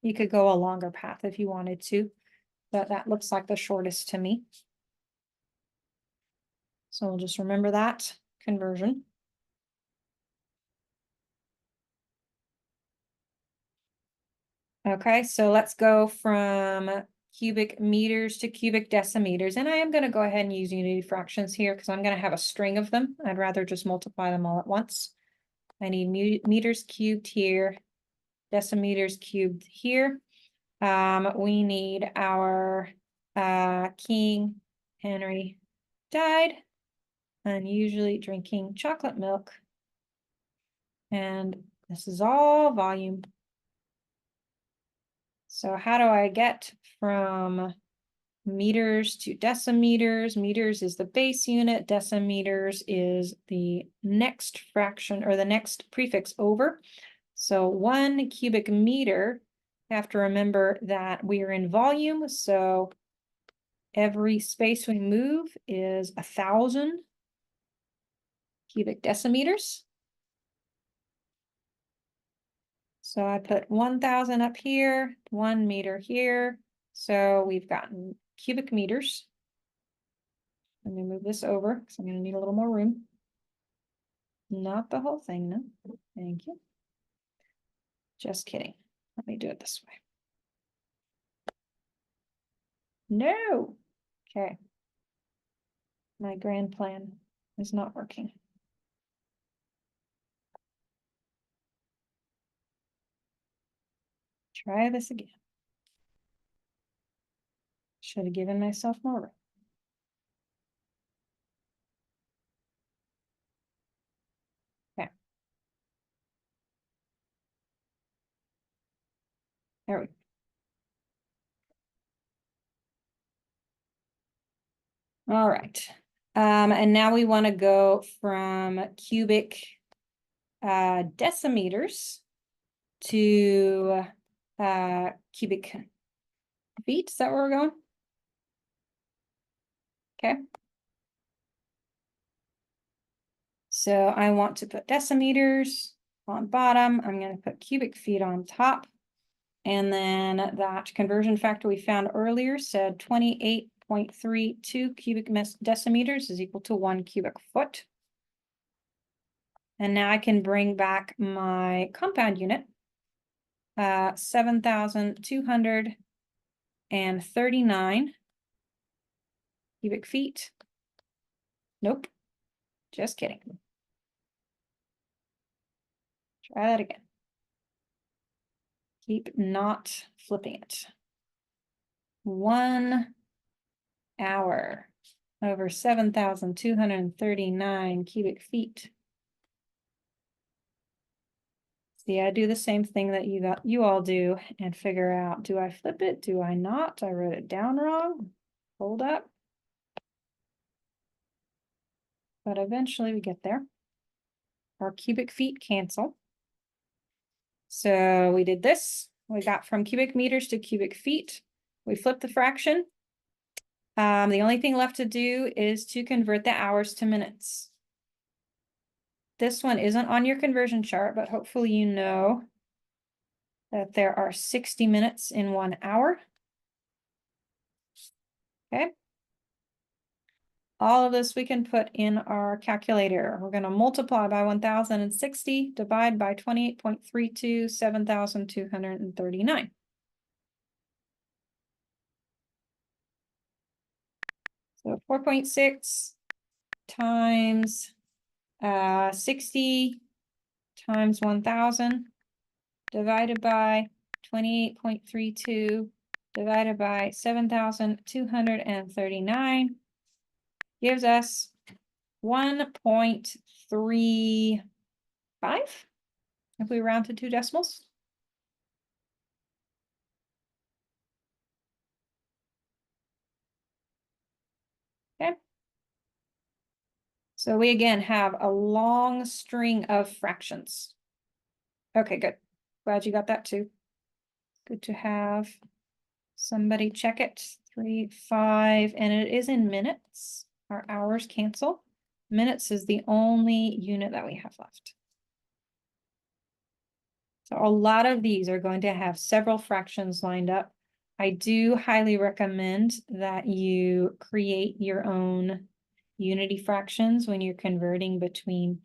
You could go a longer path if you wanted to, but that looks like the shortest to me. So we'll just remember that conversion. Okay, so let's go from cubic meters to cubic decimeters. And I am going to go ahead and use unity fractions here because I'm going to have a string of them. I'd rather just multiply them all at once. I need meters cubed here, decimeters cubed here. We need our King Henry died unusually drinking chocolate milk. And this is all volume. So how do I get from meters to decimeters? Meters is the base unit. Decimeters is the next fraction or the next prefix over. So 1 cubic meter, I have to remember that we are in volume. So every space we move is 1,000 cubic decimeters. So I put 1,000 up here, 1 meter here. So we've gotten cubic meters. Let me move this over because I'm going to need a little more room. Not the whole thing, no. Thank you. Just kidding. Let me do it this way. No. Okay. My grand plan is not working. Try this again. Should have given myself more room. Okay. There we go. All right. And now we want to go from cubic decimeters to cubic feet. Is that where we're going? Okay. So I want to put decimeters on bottom. I'm going to put cubic feet on top. And then that conversion factor we found earlier said 28.32 cubic decimeters is equal to 1 cubic foot. And now I can bring back my compound unit. 7,239 cubic feet. Nope, just kidding. Try that again. Keep not flipping it. 1 hour over 7,239 cubic feet. See, I do the same thing that you all do and figure out, do I flip it? Do I not? I wrote it down wrong. Hold up. But eventually we get there. Our cubic feet cancel. So we did this. We got from cubic meters to cubic feet. We flipped the fraction. The only thing left to do is to convert the hours to minutes. This one isn't on your conversion chart, but hopefully you know that there are 60 minutes in 1 hour. Okay. All of this we can put in our calculator. We're going to multiply by 1,060, divide by 28.32, 7,239. So 4.6 times 60 times 1,000 divided by 28.32 divided by 7,239 gives us 1.3 if we round to 2 decimals. Okay. So we again have a long string of fractions. Okay, good. Glad you got that too. Good to have somebody check it. 3, 5, and it is in minutes. Our hours cancel. Minutes is the only unit that we have left. So a lot of these are going to have several fractions lined up. I do highly recommend that you create your own unity fractions when you're converting between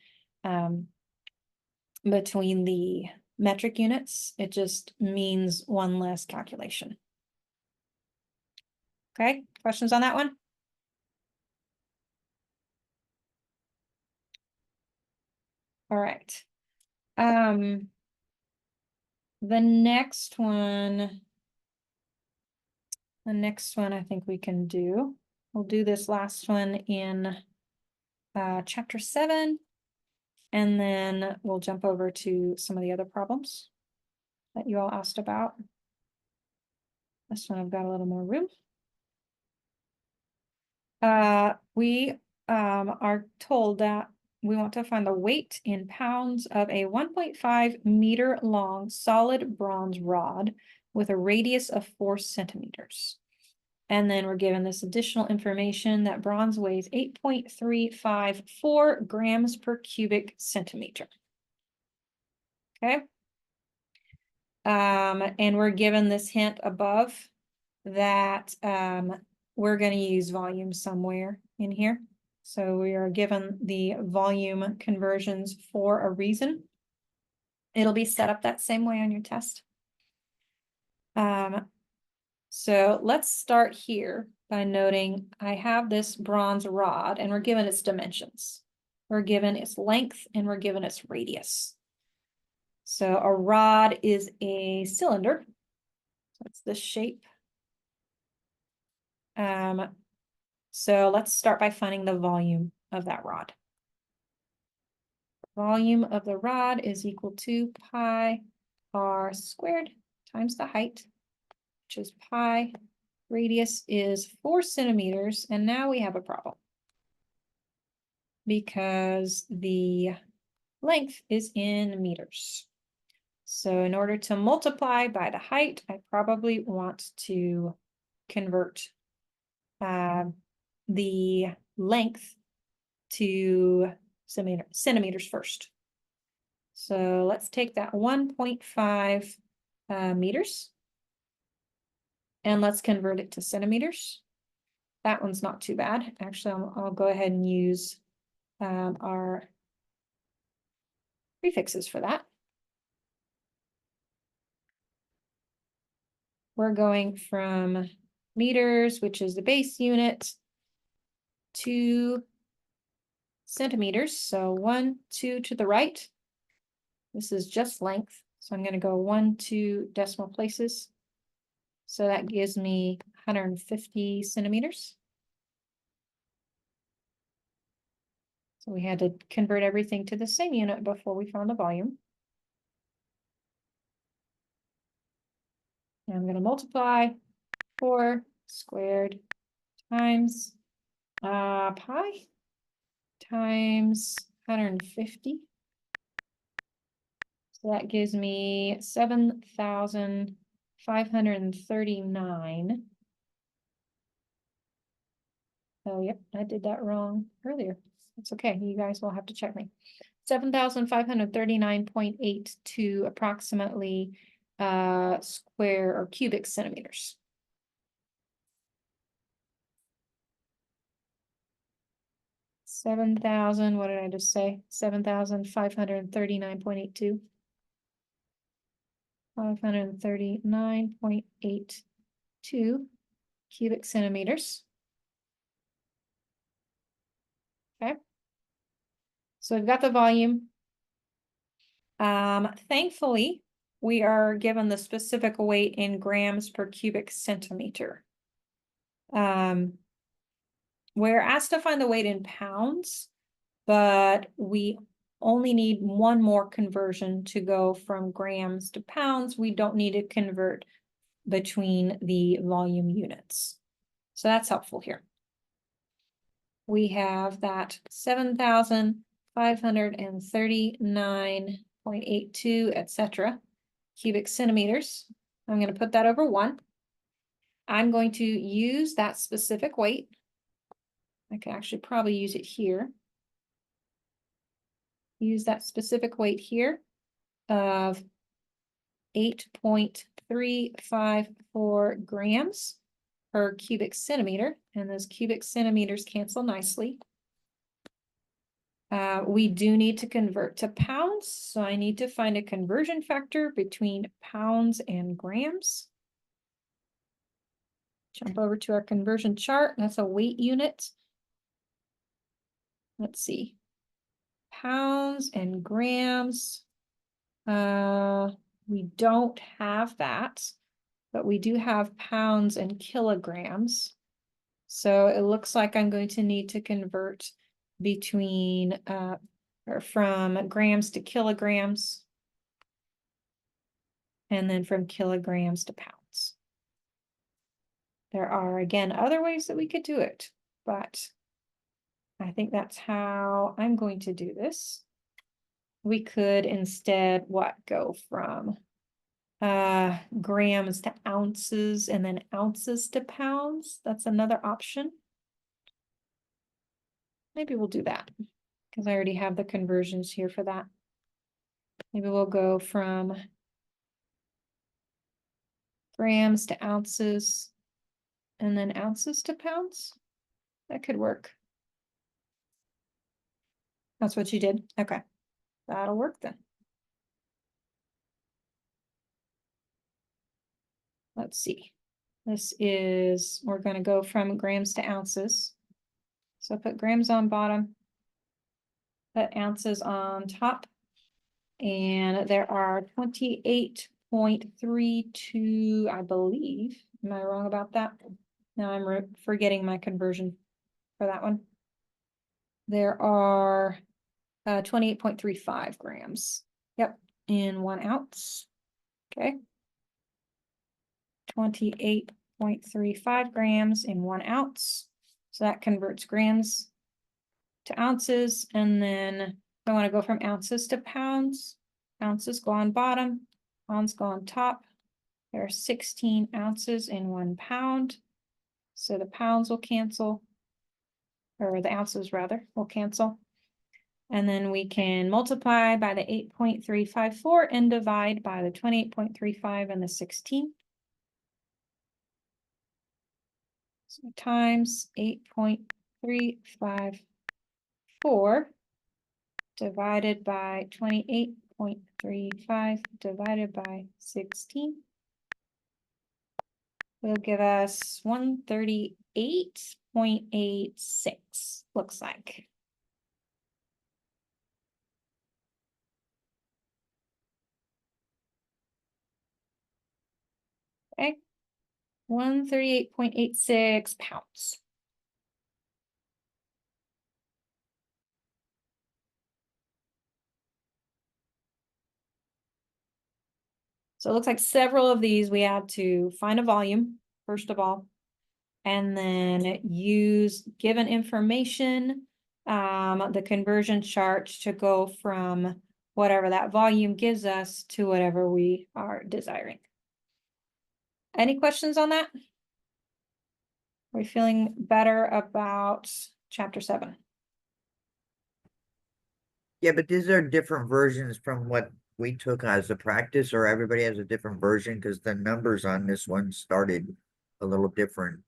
the metric units. It just means one less calculation. Okay, questions on that one? All right. The next one I think we can do. We'll do this last one in chapter 7, and then we'll jump over to some of the other problems that you all asked about. This one I've got a little more room. We are told that we want to find the weight in pounds of a 1.5 meter long solid bronze rod with a radius of 4 centimeters. And then we're given this additional information that bronze weighs 8.354 grams per cubic centimeter. Okay. And we're given this hint above that we're going to use volume somewhere in here. So we are given the volume conversions for a reason. It'll be set up that same way on your test. So let's start here by noting I have this bronze rod and we're given its dimensions. We're given its length and we're given its radius. So a rod is a cylinder. That's this shape. So let's start by finding the volume of that rod. Volume of the rod is equal to pi r squared times the height, which is pi. Radius is 4 centimeters, and now we have a problem because the length is in meters. So in order to multiply by the height, I probably want to convert the length to centimeters first. So let's take that 1.5 meters and let's convert it to centimeters. That one's not too bad. Actually, I'll go ahead and use our prefixes for that. We're going from meters, which is the base unit, to centimeters. So 1, 2 to the right. This is just length. So I'm going to go 1, 2 decimal places. So that gives me 150 centimeters. So we had to convert everything to the same unit before we found the volume. And I'm going to multiply 4 squared times pi times 150. So that gives me 7,539. Oh, yep, I did that wrong earlier. It's okay. You guys will have to check me. 7,539.82 approximately square or cubic centimeters. What did I just say? 7,539.82. 539.82 cubic centimeters. Okay. So we've got the volume. Thankfully, we are given the specific weight in grams per cubic centimeter. We're asked to find the weight in pounds, but we only need one more conversion to go from grams to pounds. We don't need to convert between the volume units. So that's helpful here. We have that 7,539.82, etc. cubic centimeters. I'm going to put that over 1. I'm going to use that specific weight. I can actually probably use it here. Use that specific weight here of 8.354 grams per cubic centimeter, and those cubic centimeters cancel nicely. We do need to convert to pounds, so I need to find a conversion factor between pounds and grams. Jump over to our conversion chart. That's a weight unit. Let's see. Pounds and grams. We don't have that, but we do have pounds and kilograms. So it looks like I'm going to need to convert between or from grams to kilograms, and then from kilograms to pounds. There are, again, other ways that we could do it, but I think that's how I'm going to do this. We could instead go from grams to ounces and then ounces to pounds. That's another option. Maybe we'll do that because I already have the conversions here for that. Maybe we'll go from grams to ounces and then ounces to pounds. That could work. That's what you did. Okay, that'll work then. Let's see. This is, we're going to go from grams to ounces. So put grams on bottom, put ounces on top. And there are 28.32, I believe. Am I wrong about that? Now I'm forgetting my conversion for that one. There are 28.35 grams. Yep, in 1 ounce. Okay. 28.35 grams in 1 ounce. So that converts grams to ounces. And then I want to go from ounces to pounds. Ounces go on bottom, pounds go on top. There are 16 ounces in 1 pound. So the pounds will cancel, or the ounces rather, will cancel. And then we can multiply by the 8.354 and divide by the 28.35 and the 16. So times 8.354 divided by 28.35 divided by 16 will give us 138.86, looks like. Okay, 138.86 pounds. So it looks like several of these we had to find a volume, first of all, and then use given information, the conversion chart to go from whatever that volume gives us to whatever we are desiring. Any questions on that? Are we feeling better about chapter 7? Yeah, but these are different versions from what we took as a practice, or everybody has a different version because the numbers on this one started a little different.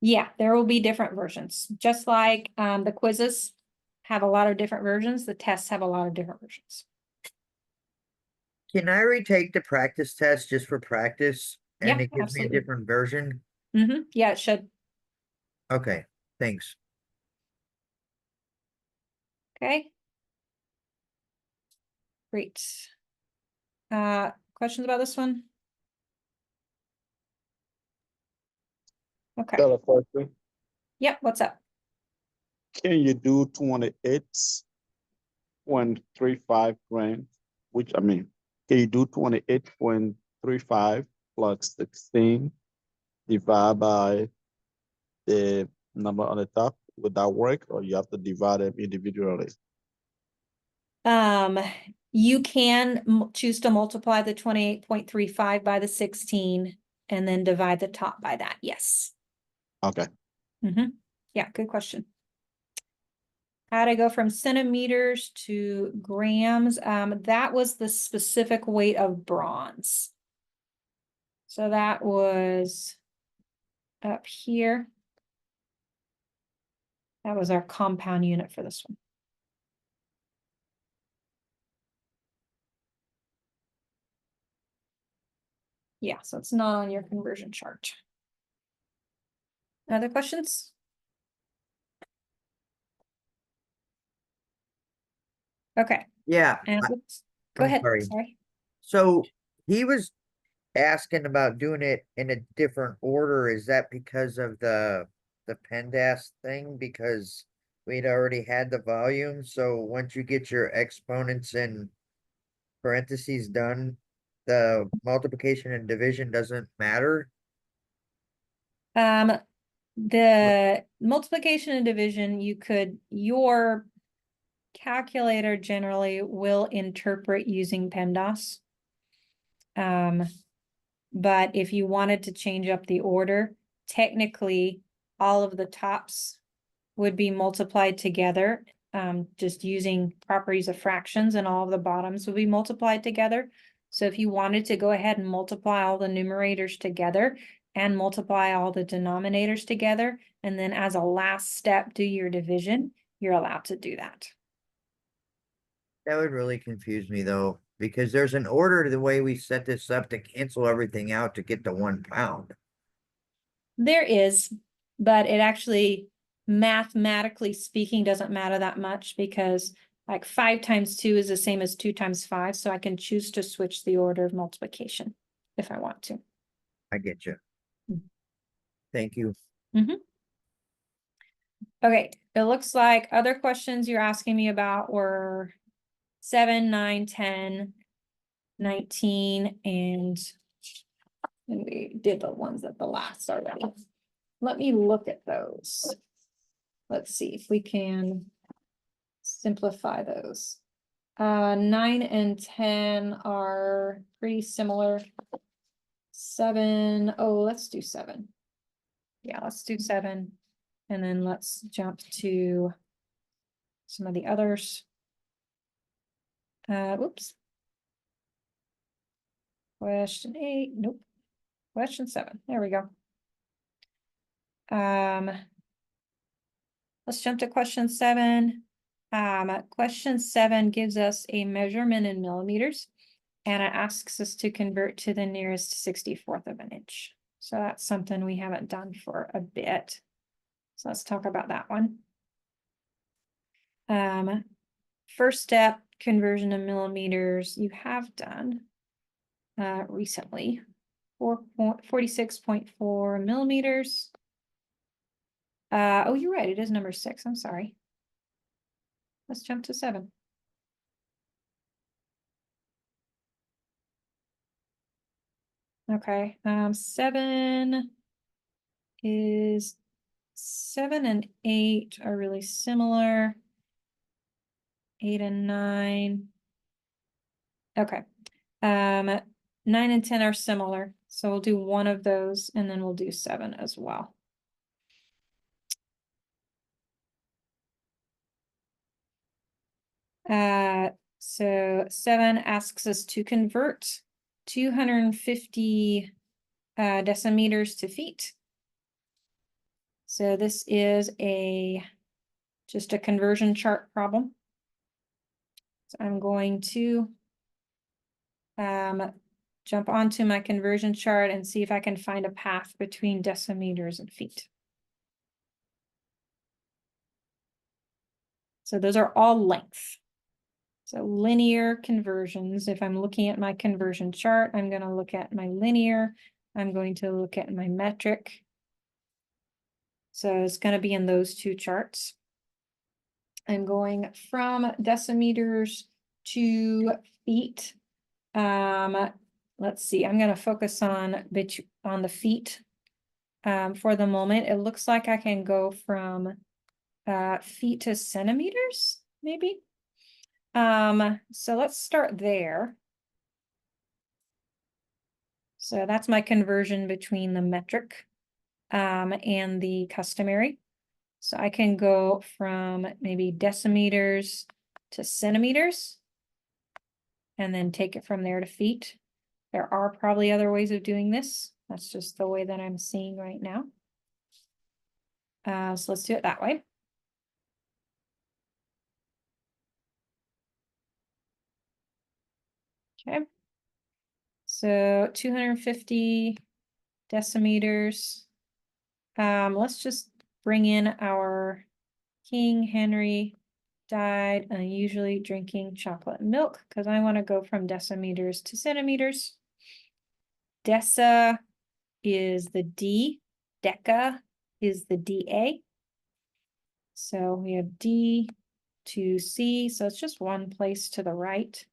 Yeah, there will be different versions, just like the quizzes have a lot of different versions. The tests have a lot of different versions. Can I retake the practice test just for practice? And Yeah, it gives absolutely. me a different version? Yeah, it should. Okay, thanks. Okay. Great. Questions about this one? Okay. Got a question. Yep, what's up? Can you do 28 28.35 grand, which I mean, can you do 28.35 plus 16 divided by the number on the top? Would that work, or you have to divide them individually? You can choose to multiply the 28.35 by the 16 and then divide the top by that. Yes. Okay. Yeah, good question. How'd I go from centimeters to grams? That was the specific weight of bronze. So that was up here. That was our compound unit for this one. Yeah, so it's not on your conversion chart. Other questions? Okay, Yeah, and oops, go I'm ahead, sorry. sorry. so he was asking about doing it in a different order. Is that because of the PEMDAS thing? Because we'd already had the volume, so once you get your exponents and parentheses done, the multiplication and division doesn't matter? The multiplication and division, your calculator generally will interpret using PEMDAS. But if you wanted to change up the order, technically, all of the tops would be multiplied together, just using properties of fractions, and all of the bottoms would be multiplied together. So if you wanted to go ahead and multiply all the numerators together and multiply all the denominators together, and then as a last step, do your division, you're allowed to do that. That would really confuse me though, because there's an order to the way we set this up to cancel everything out to get to 1 pound. There is, but it actually, mathematically speaking, doesn't matter that much, because like 5 times 2 is the same as 2 times 5, so I can choose to switch the order of multiplication if I want to. I get you. Mm. Thank you. Okay, it looks like other questions you're asking me about were 7, 9, 10, 19, and we did the ones at the last already. Let me look at those. Let's see if we can simplify those. 9 and 10 are pretty similar. 7, oh, let's do 7. Yeah, let's do 7. And then let's jump to some of the others. Whoops. Question 8, nope. Question 7, there we go. Let's jump to question 7. Question 7 gives us a measurement in millimeters, and it asks us to convert to the nearest 64th of an inch. So that's something we haven't done for a bit. So let's talk about that one. First step, conversion to millimeters, you have done recently. 46.4 millimeters. Oh, you're right, it is number 6, I'm sorry. Let's jump to 7. Okay, 7 is 7 and 8 are really similar. 8 and 9. Okay. 9 and 10 are similar. So we'll do one of those, and then we'll do 7 as well. So 7 asks us to convert 250 decimeters to feet. So this is just a conversion chart problem. So I'm going to jump onto my conversion chart and see if I can find a path between decimeters and feet. So those are all length. So linear conversions, if I'm looking at my conversion chart, I'm going to look at my linear. I'm going to look at my metric. So it's going to be in those 2 charts. I'm going from decimeters to feet. Let's see, I'm gonna focus on on the feet. For the moment, it looks like I can go from feet to centimeters, maybe. So let's start there. So that's my conversion between the metric and the customary. So I can go from maybe decimeters to centimeters and then take it from there to feet. There are probably other ways of doing this. That's just the way that I'm seeing right now. So let's do it that way. Okay. So 250 decimeters. Let's just bring in our King Henry died unusually drinking chocolate milk because I want to go from decimeters to centimeters. Deci is the D, deca is the DA. So we have D to C, so it's just one place to the right.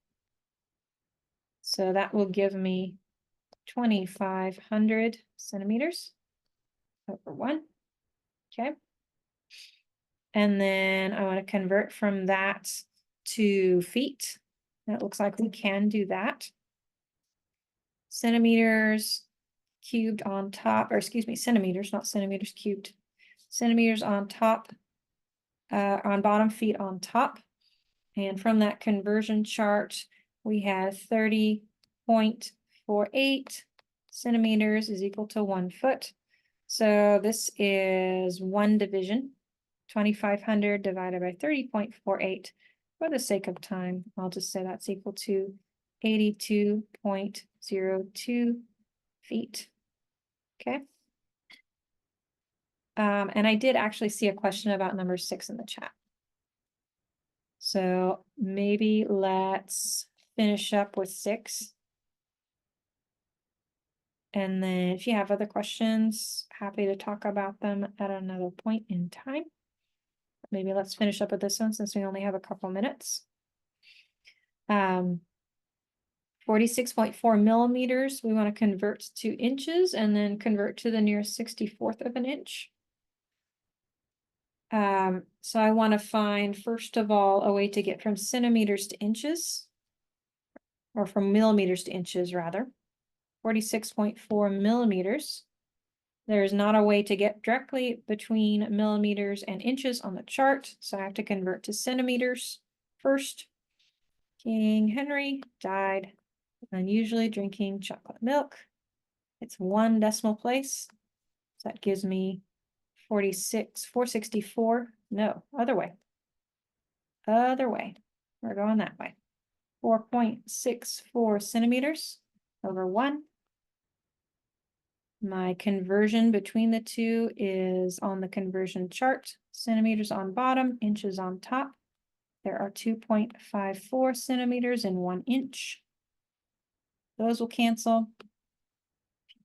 So that will give me 2,500 centimeters over 1. Okay. And then I want to convert from that to feet. It looks like we can do that. Centimeters cubed on top, or excuse me, centimeters, not centimeters cubed. Centimeters on top, on bottom, feet on top. And from that conversion chart, we have 30.48 centimeters is equal to 1 foot. So this is 1 division, 2,500 divided by 30.48. For the sake of time, I'll just say that's equal to 82.02 feet. Okay. And I did actually see a question about number 6 in the chat. So maybe let's finish up with 6. And then if you have other questions, happy to talk about them at another point in time. Maybe let's finish up with this one since we only have a couple minutes. 46.4 millimeters, we want to convert to inches and then convert to the nearest 64th of an inch. So I want to find, first of all, a way to get from centimeters to inches, or from millimeters to inches, rather. 46.4 millimeters. There's not a way to get directly between millimeters and inches on the chart, so I have to convert to centimeters first. King Henry died unusually drinking chocolate milk. It's 1 decimal place, so that gives me 464. No, other way. Other way. We're going that way. 4.64 centimeters over 1. My conversion between the two is on the conversion chart. Centimeters on bottom, inches on top. There are 2.54 centimeters in 1 inch. Those will cancel.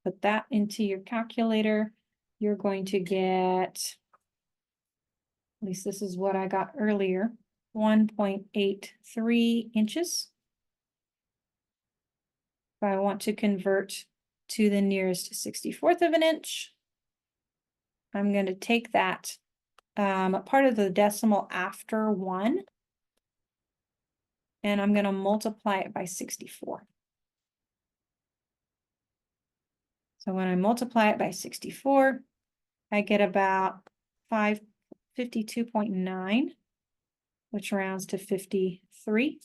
Put that into your calculator. You're going to get, at least this is what I got earlier, 1.83 inches. If I want to convert to the nearest 64th of an inch, I'm going to take that part of the decimal after 1, and I'm going to multiply it by 64. So when I multiply it by 64, I get about 552.9, which rounds to 53.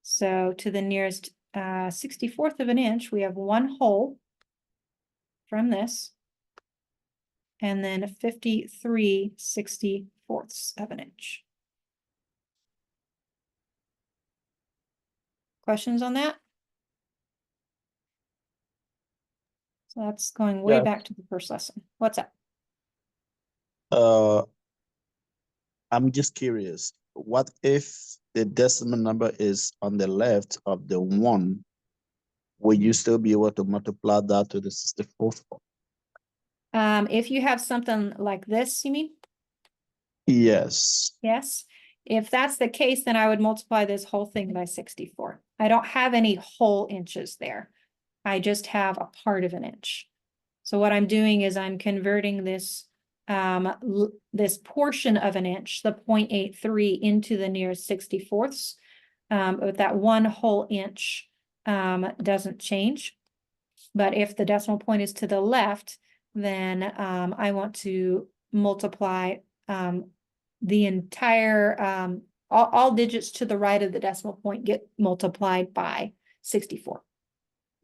So to the nearest 64th of an inch, we have 1 whole from this, and then 53 64ths of an inch. Questions on that? So that's going way Yeah. back to the first lesson. What's up? I'm just curious, what if the decimal number is on the left of the 1? Will you still be able to multiply that to the 64th? If you have something like this, you mean? Yes. Yes, If that's the case, then I would multiply this whole thing by 64. I don't have any whole inches there. I just have a part of an inch. So what I'm doing is I'm converting this this portion of an inch, the 0.83, into the nearest 64ths. But that 1 whole inch doesn't change. But if the decimal point is to the left, then I want to multiply the entire all digits to the right of the decimal point get multiplied by 64.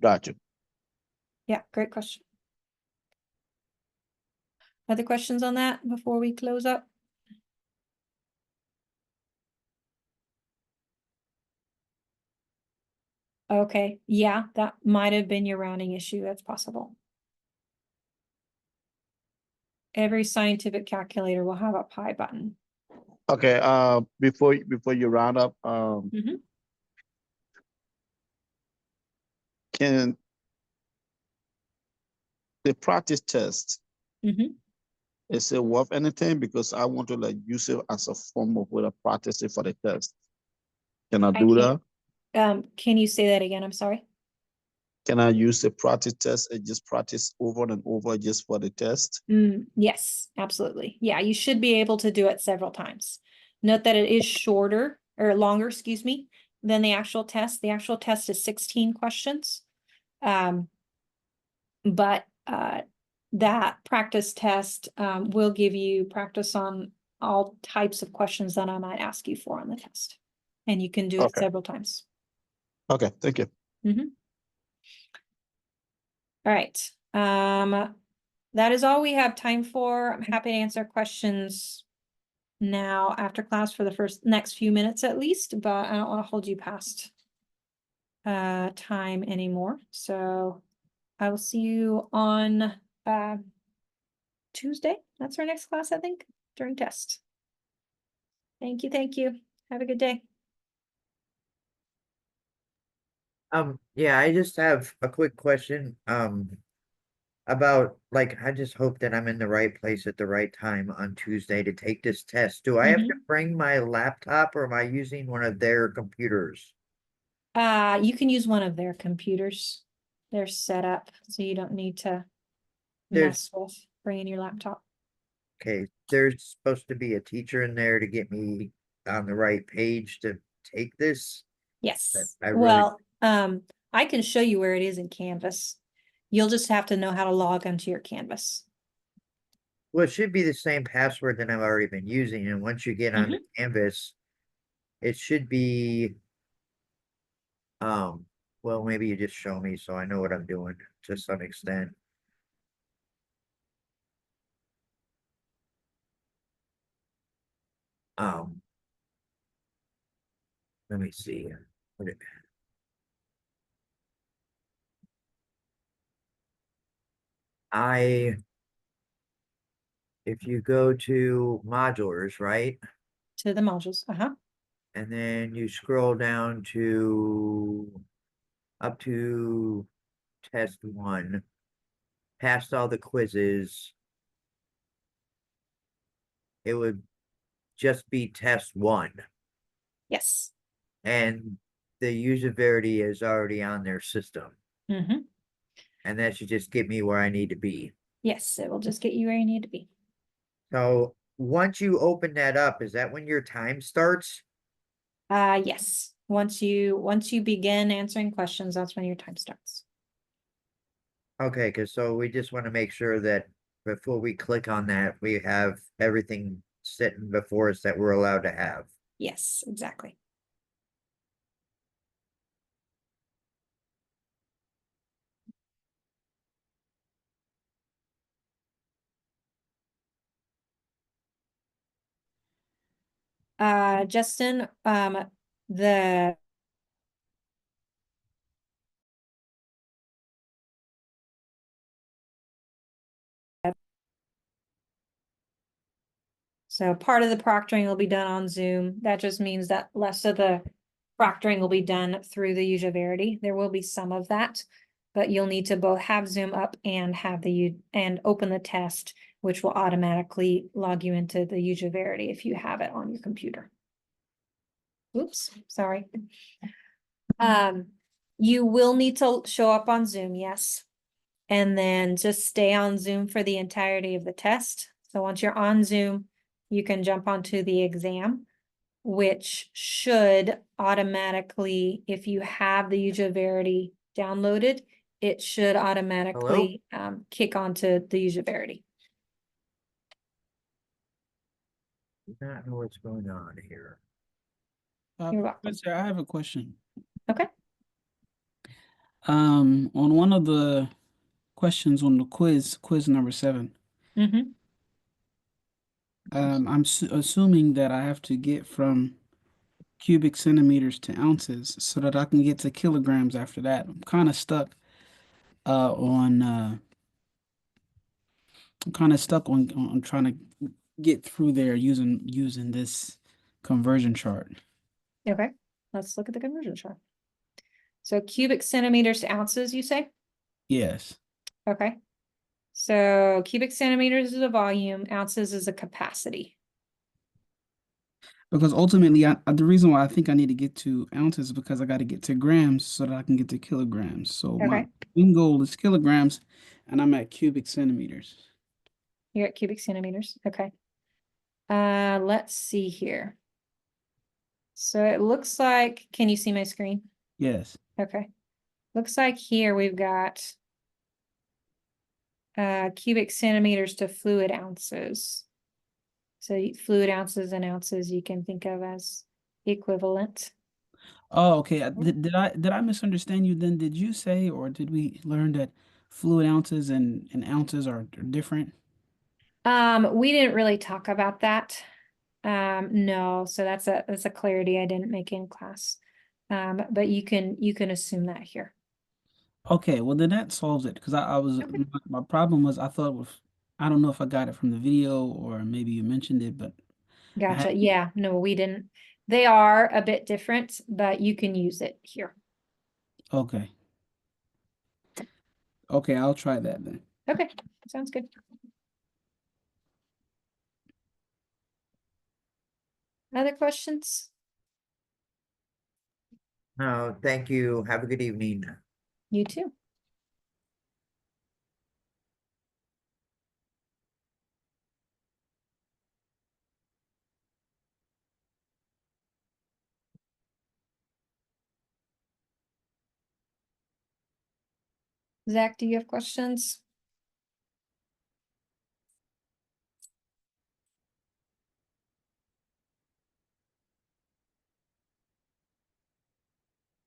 Gotcha. Yeah, great question. Other questions on that before we close up? Okay, yeah, that might have been your rounding issue. That's possible. Every scientific calculator will have a pi button. Okay, before you round up, Mhm. can the practice test, Mhm. is it worth anything? Because I want to like use it as a form of way of practicing for the test. Can I do can't- that? Can you say that again? I'm sorry. Can I use the practice test and just practice over and over just for the test? Yes, absolutely. Yeah, you should be able to do it several times. Note that it is shorter or longer, excuse me, than the actual test. The actual test is 16 questions. But that practice test will give you practice on all types of questions that I might ask you for on the test. And you can do it Okay. several times. Okay, thank you. All right. That is all we have time for. I'm happy to answer questions now after class for the next few minutes at least, but I don't want to hold you past time anymore. So I will see you on Tuesday. That's our next class, I think, during test. Thank you. Thank you. Have a good day. Yeah, I just have a quick question, about, like, I just hope that I'm in the right place at the right time on Tuesday to take this test. Do I have to bring my laptop or am I using one of their computers? You can use one of their computers. They're set up, so you don't need to There's- mess with bringing your laptop. Okay, there's supposed to be a teacher in there to get me on the right page to take this. Yes. I really- Well, I can show you where it is in Canvas. You'll just have to know how to log onto your Canvas. Well, it should be the same password that I've already been using, and once you get on the Canvas, it should be, well, maybe you just show me so I know what I'm doing to some extent. Let me see. What it- if you go to modulars, right? To the modules. And then you scroll down to up to test 1, passed all the quizzes. It would just be test 1, Yes. and the usability is already on their system, Mm-hmm. and that should just get me where I need to be. Yes, it will just get you where you need to be. So once you open that up, is that when your time starts? Yes. Once you begin answering questions, that's when your time starts. Okay, because so we just want to make sure that before we click on that, we have everything sitting before us that we're allowed to have. Yes, exactly. Justin, the so part of the proctoring will be done on Zoom. That just means that less of the proctoring will be done through the Userverity. There will be some of that, but you'll need to both have Zoom up and have and open the test, which will automatically log you into the Userverity if you have it on your computer. Oops, sorry. You will need to show up on Zoom, yes. And then just stay on Zoom for the entirety of the test. So once you're on Zoom, you can jump onto the exam, which should automatically, if you have the User Verity downloaded, it should automatically kick onto the User Verity. Do not know what's going on here. You're welcome. Professor, I have a question. Okay. On one of the questions on the quiz number 7, Mm-hmm. I'm assuming that I have to get from cubic centimeters to ounces so that I can get to kilograms after that. I'm kind of stuck on I'm kind of stuck on trying to get through there using this conversion chart. Okay, let's look at the conversion chart. So cubic centimeters to ounces, you say? Yes. Okay. So cubic centimeters is a volume, ounces is a capacity. Because ultimately, the reason why I think I need to get to ounces is because I got to get to grams so that I can get to kilograms. So my Okay, main goal is kilograms, and I'm at cubic centimeters. you're at cubic centimeters. Okay. Let's see here. So it looks like, can you see my screen? Yes. Okay. Looks like here we've got cubic centimeters to fluid ounces. So fluid ounces and ounces you can think of as equivalent. Oh, okay. Did I misunderstand you then? Did you say, or did we learn that fluid ounces and ounces are different? We didn't really talk about that. No, so that's a clarity I didn't make in class. But you can assume that here. Okay, well then that solves it because I was Okay. my problem was I thought with I don't know if I got it from the video or maybe you mentioned it, but I had Gotcha. Yeah, no, we didn't. They are a bit different, but you can use it here. okay. Okay, I'll try that then. Okay, sounds good. Other questions? No, thank you. Have a good evening. You too. Zach, do you have questions?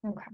Okay.